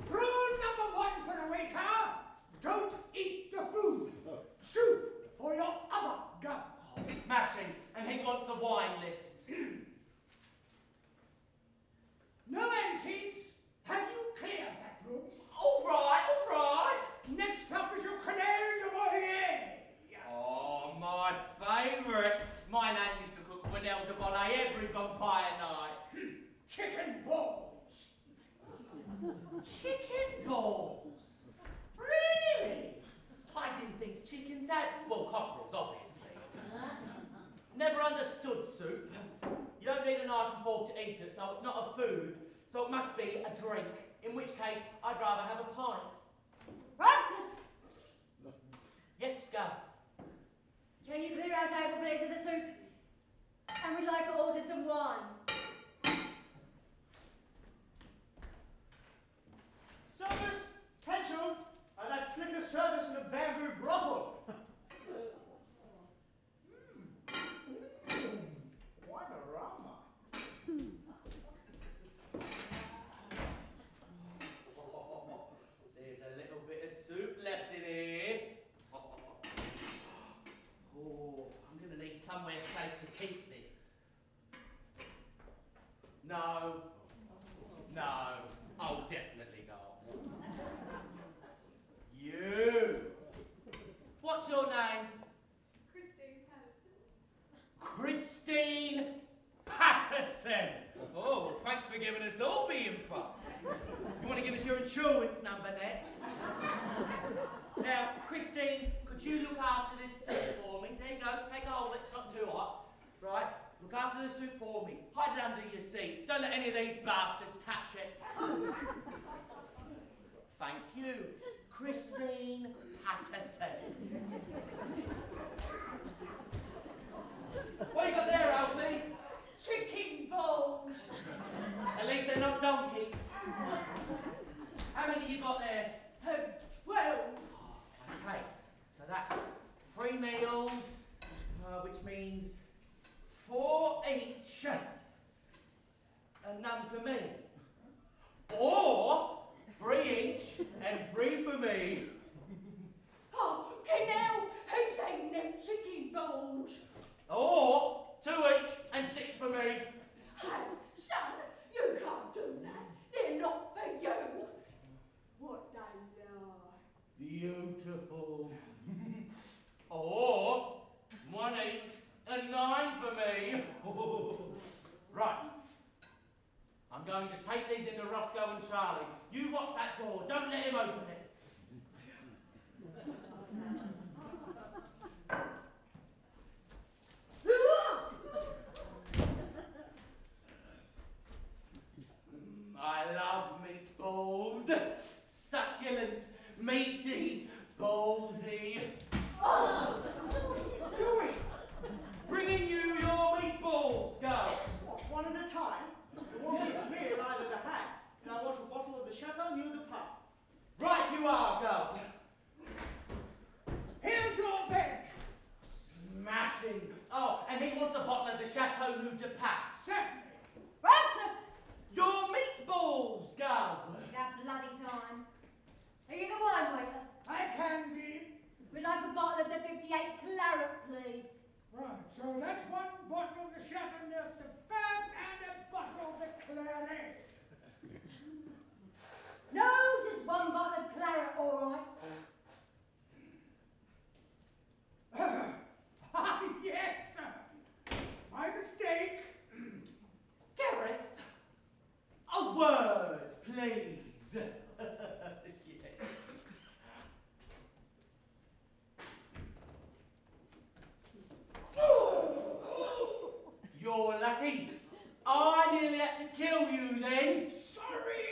Rule number 1 for the waiter: don't eat the food. Soup for your other governor. Oh, smashing. And he wants a wine list. No empties. Have you cleared that room? All right, all right. Next up is your canary de Voliere. Oh, my favourite. My nan used to cook quenelle de Volée every vampire night. Chicken balls. Chicken balls? Really? I didn't think chickens had... Well, cockerels, obviously. Never understood soup. You don't need a knife and fork to eat it, so it's not a food, so it must be a drink, in which case I'd rather have a pint. Francis! Yes, Scuff. Can you clear our table, please, of the soup? And we'd like to order some wine. Service, pension, and that slicker service in a bamboo brothel. What a rama. There's a little bit of soup left in here. Oh, I'm going to need somewhere safe to keep this. No. No. Oh, definitely not. You. What's your name? Christine Patterson. Oh, well, thanks for giving us all the info. You want to give us your insurance number next? Now, Christine, could you look after this soup for me? There you go. Take a hold. It's not too hot. Right? Look after the soup for me. Hide it under your seat. Don't let any of these bastards touch it. Thank you. Christine Patterson. What you got there, Alfie? Chicken balls. At least they're not donkeys. How many you got there? 12. Okay, so that's 3 meals, which means 4 each, and none for me. Or 3 each and 3 for me. Oh, Canal, who's eating them chicken balls? Or 2 each and 6 for me. Hey, son, you can't do that. They're not for you. What they are. Beautiful. Or 1 each and 9 for me. Right. I'm going to take these into Roscoe and Charlie. You watch that door. Don't let him open it. I love meatballs. Succulent, meaty, ballsy. Oh! Joey! Bringing you your meatballs. Go. What, one at a time? The one piece meal either to hang, and I want a bottle of the Chateau Neuf de Pape. Right you are, Gov. Here's your veg. Smashing. Oh, and he wants a bottle of the Chateau Neuf de Pape. Certainly. Francis! Your meatballs, Gov. That bloody time. Are you the wine waiter? I can be. We'd like a bottle of the 58 claret, please. Right, so that's 1 bottle of the Chateauneuf de Pape and a bottle of the Claret. No, just 1 bottle of claret, all right. Yes, sir. My mistake. Gareth, a word, please. Yes. You're lucky. I nearly had to kill you then. Sorry.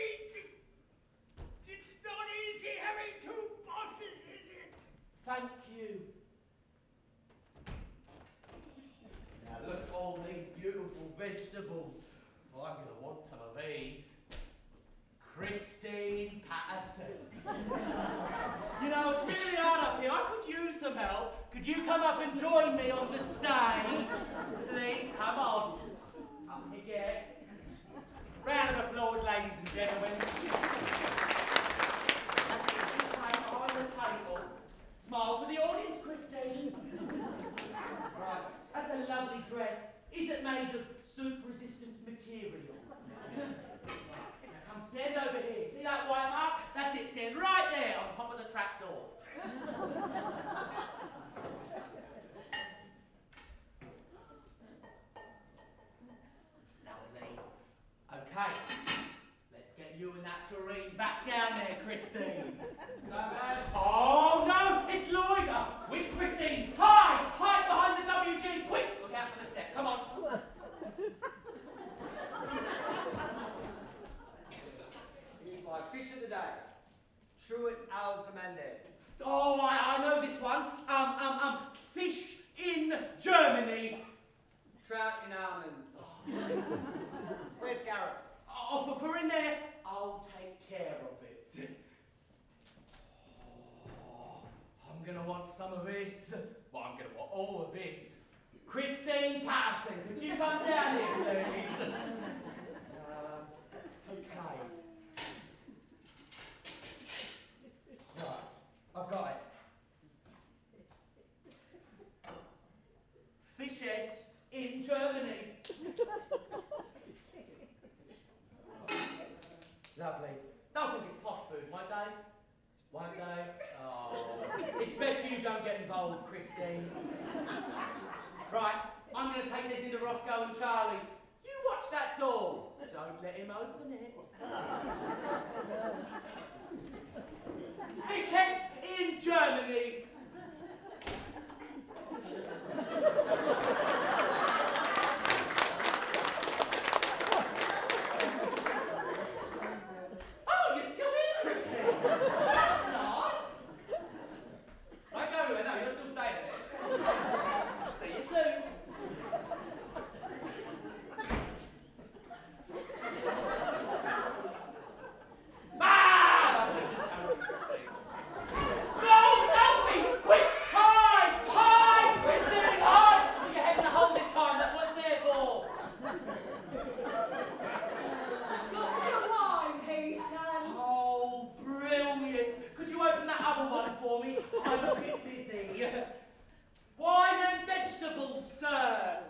It's not easy having 2 bosses, is it? Thank you. Now look at all these beautiful vegetables. Oh, I'm going to want some of these. Christine Patterson. You know, it's really hard up here. I could use some help. Could Could you come up and join me on the stage? Please, come on. Up you get. Round of applause, ladies and gentlemen. On the table. Smile for the audience, Christine. Right, that's a lovely dress. Is it made of soup-resistant material? Now come stand over here. See that white mark? That's it. Stand right there on top of the trapdoor. Lovely. Okay. Let's get you and that tureen back down there, Christine. Oh no, it's Lloyd. Quick, Christine. Hide! Hide behind the WG. Quick! Look out for the step. Come on. Here's my fish of the day. Truett Alzamande. Oh, I know this one. Fish in Germany. Trout in almonds. Where's Gareth? Oh, for in there, I'll take care of it. Oh, I'm gonna want some of this. Well, I'm gonna want all of this. Christine Patterson, could you come down here, please? Okay. Right, I've got it. Fish heads in Germany. Lovely. Don't think it's posh food, won't they? Won't they? Oh, it's best you don't get involved, Christine. Right, I'm going to take this into Roscoe and Charlie. You watch that door. Don't let him open it. Fish heads in Germany. Oh, you're still here, Christine. That's nice. Don't go anywhere. No, you're still staying there. See you soon. Ah! No, Alfie! Quick! Hide! Hide! Christine, hide! Put your head in the hole this time. That's what it's there for. Got your wine, Heaton? Oh, brilliant. Could you open that other one for me? I'm a bit busy. Wine and vegetables, sir.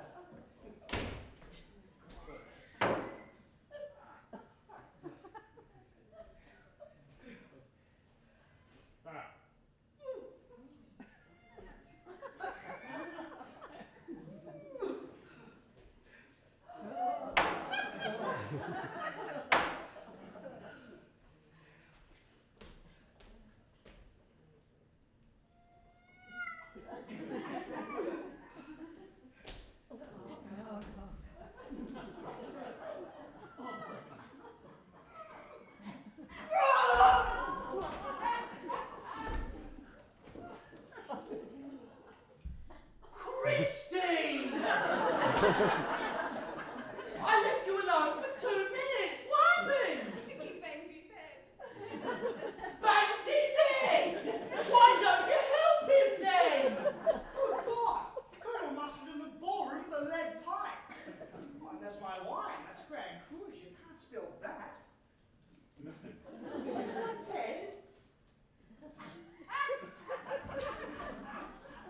Christine! I left you alone for 2 minutes. What happened? He banged his head. Banged his head! Why don't you help him then? Good God! Colonel mustard in the ballroom with a lead pipe. Oh, that's my wine. That's Grand Cruise. You can't spill that. Is this one dead?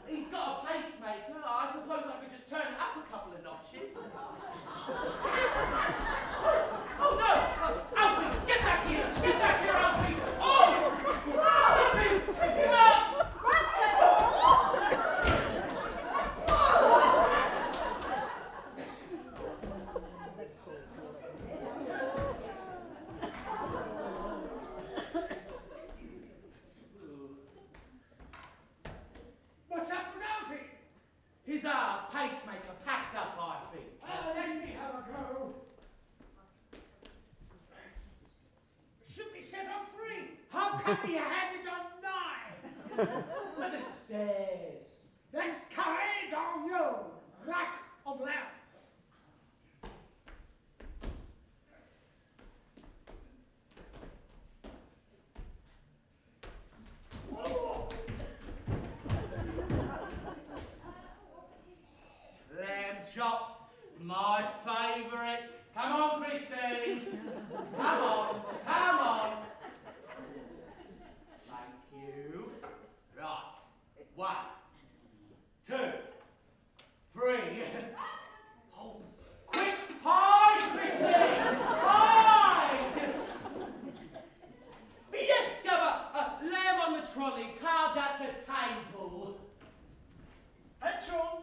He's got a pacemaker. I suppose I could just turn it up a couple of notches. Oh no! Alfie, get back here! Get back here, Alfie! Oh! Stop him! Trip him up! What's up with Alfie? His pacemaker packed up, I think. Let me have a go. Should be set on 3. How come you had it on 9? For the stairs. That's carré dans you, rack of lamb. shops. My favourite. Come on, Christine. Come on, come on. Thank you. Right. 1, 2, 3. Oh, quick, hide, Christine! Hide! Yes, Governor. Lamb on the trolley, carved at the table. Headshot!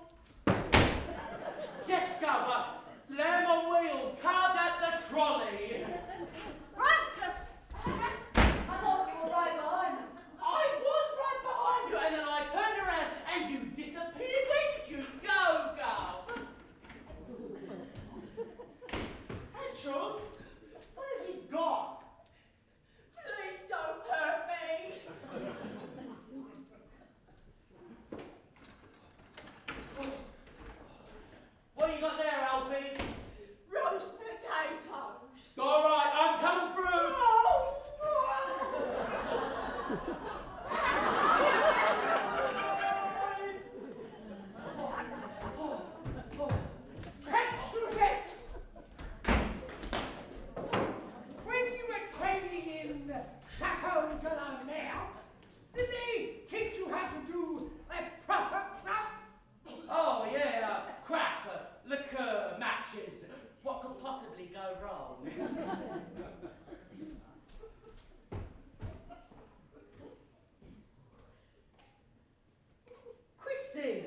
Yes, Governor. Lamb on wheels, carved at the trolley. Francis! I thought you were right behind them. I was right behind you, and then I turned around and you disappeared. Where did you go, Gov? Headshot? Where has he gone? Please don't hurt me. What you got there, Alfie? Roast potatoes. All right, I'm coming through. Suzette! When you were training in the Chateau de la Merde, did they teach you how to do a proper crap? Oh, yeah, crap, liqueur matches. What could possibly go wrong? Christine!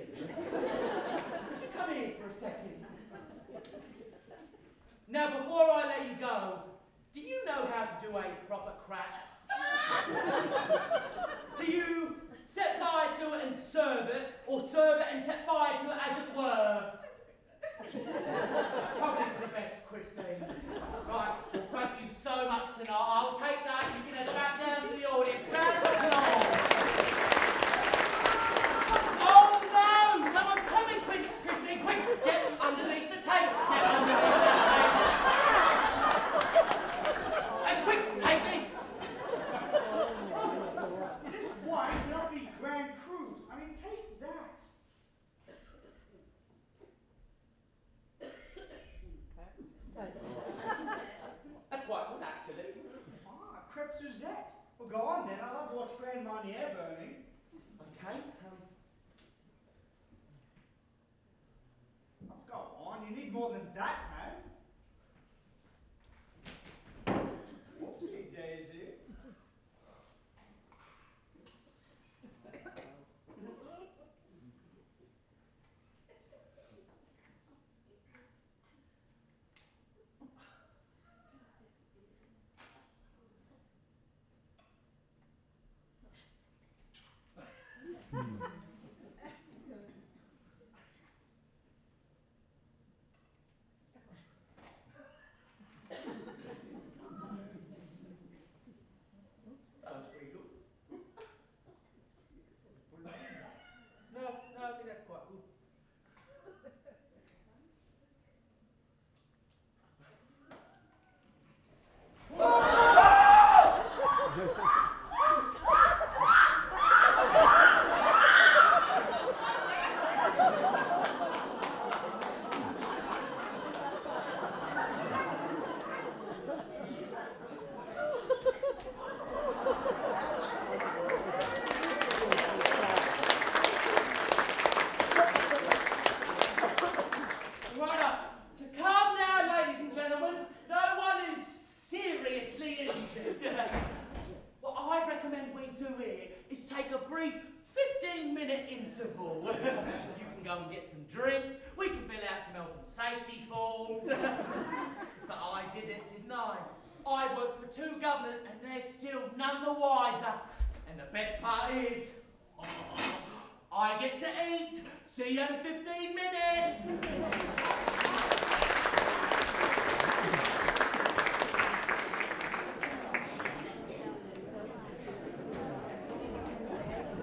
Would you come here for a second? Now, before I let you go, do you know how to do a proper crack? Do you set fire to it and serve it, or serve it and set fire to it as it were? Probably for the best, Christine. Right, well, thank you so much tonight. I'll take that. You can head back down to the audience. Round of applause. Oh no! Someone's coming! Quick, Christine, quick! Get underneath the table! Get underneath the table! And quick, take this! This wine cannot be Grand Cru. I mean, taste that. That's quite good, actually. Crepe Suzette. Well, go on then. I love to watch Grand Marnier burning. Okay. Oh, go on. You need more than that, man. Whoopsie daisy. That was pretty good. No, I think that's quite good. Right up. Just calm down, ladies and gentlemen. No one is seriously injured. What I recommend we do here is take a brief 15-minute interval. You can go and get some drinks. We can fill out some health and safety forms. But I did it, didn't I? I worked for 2 governors and they're still none the wiser. And the best part is, I get to eat. See you in 15 minutes.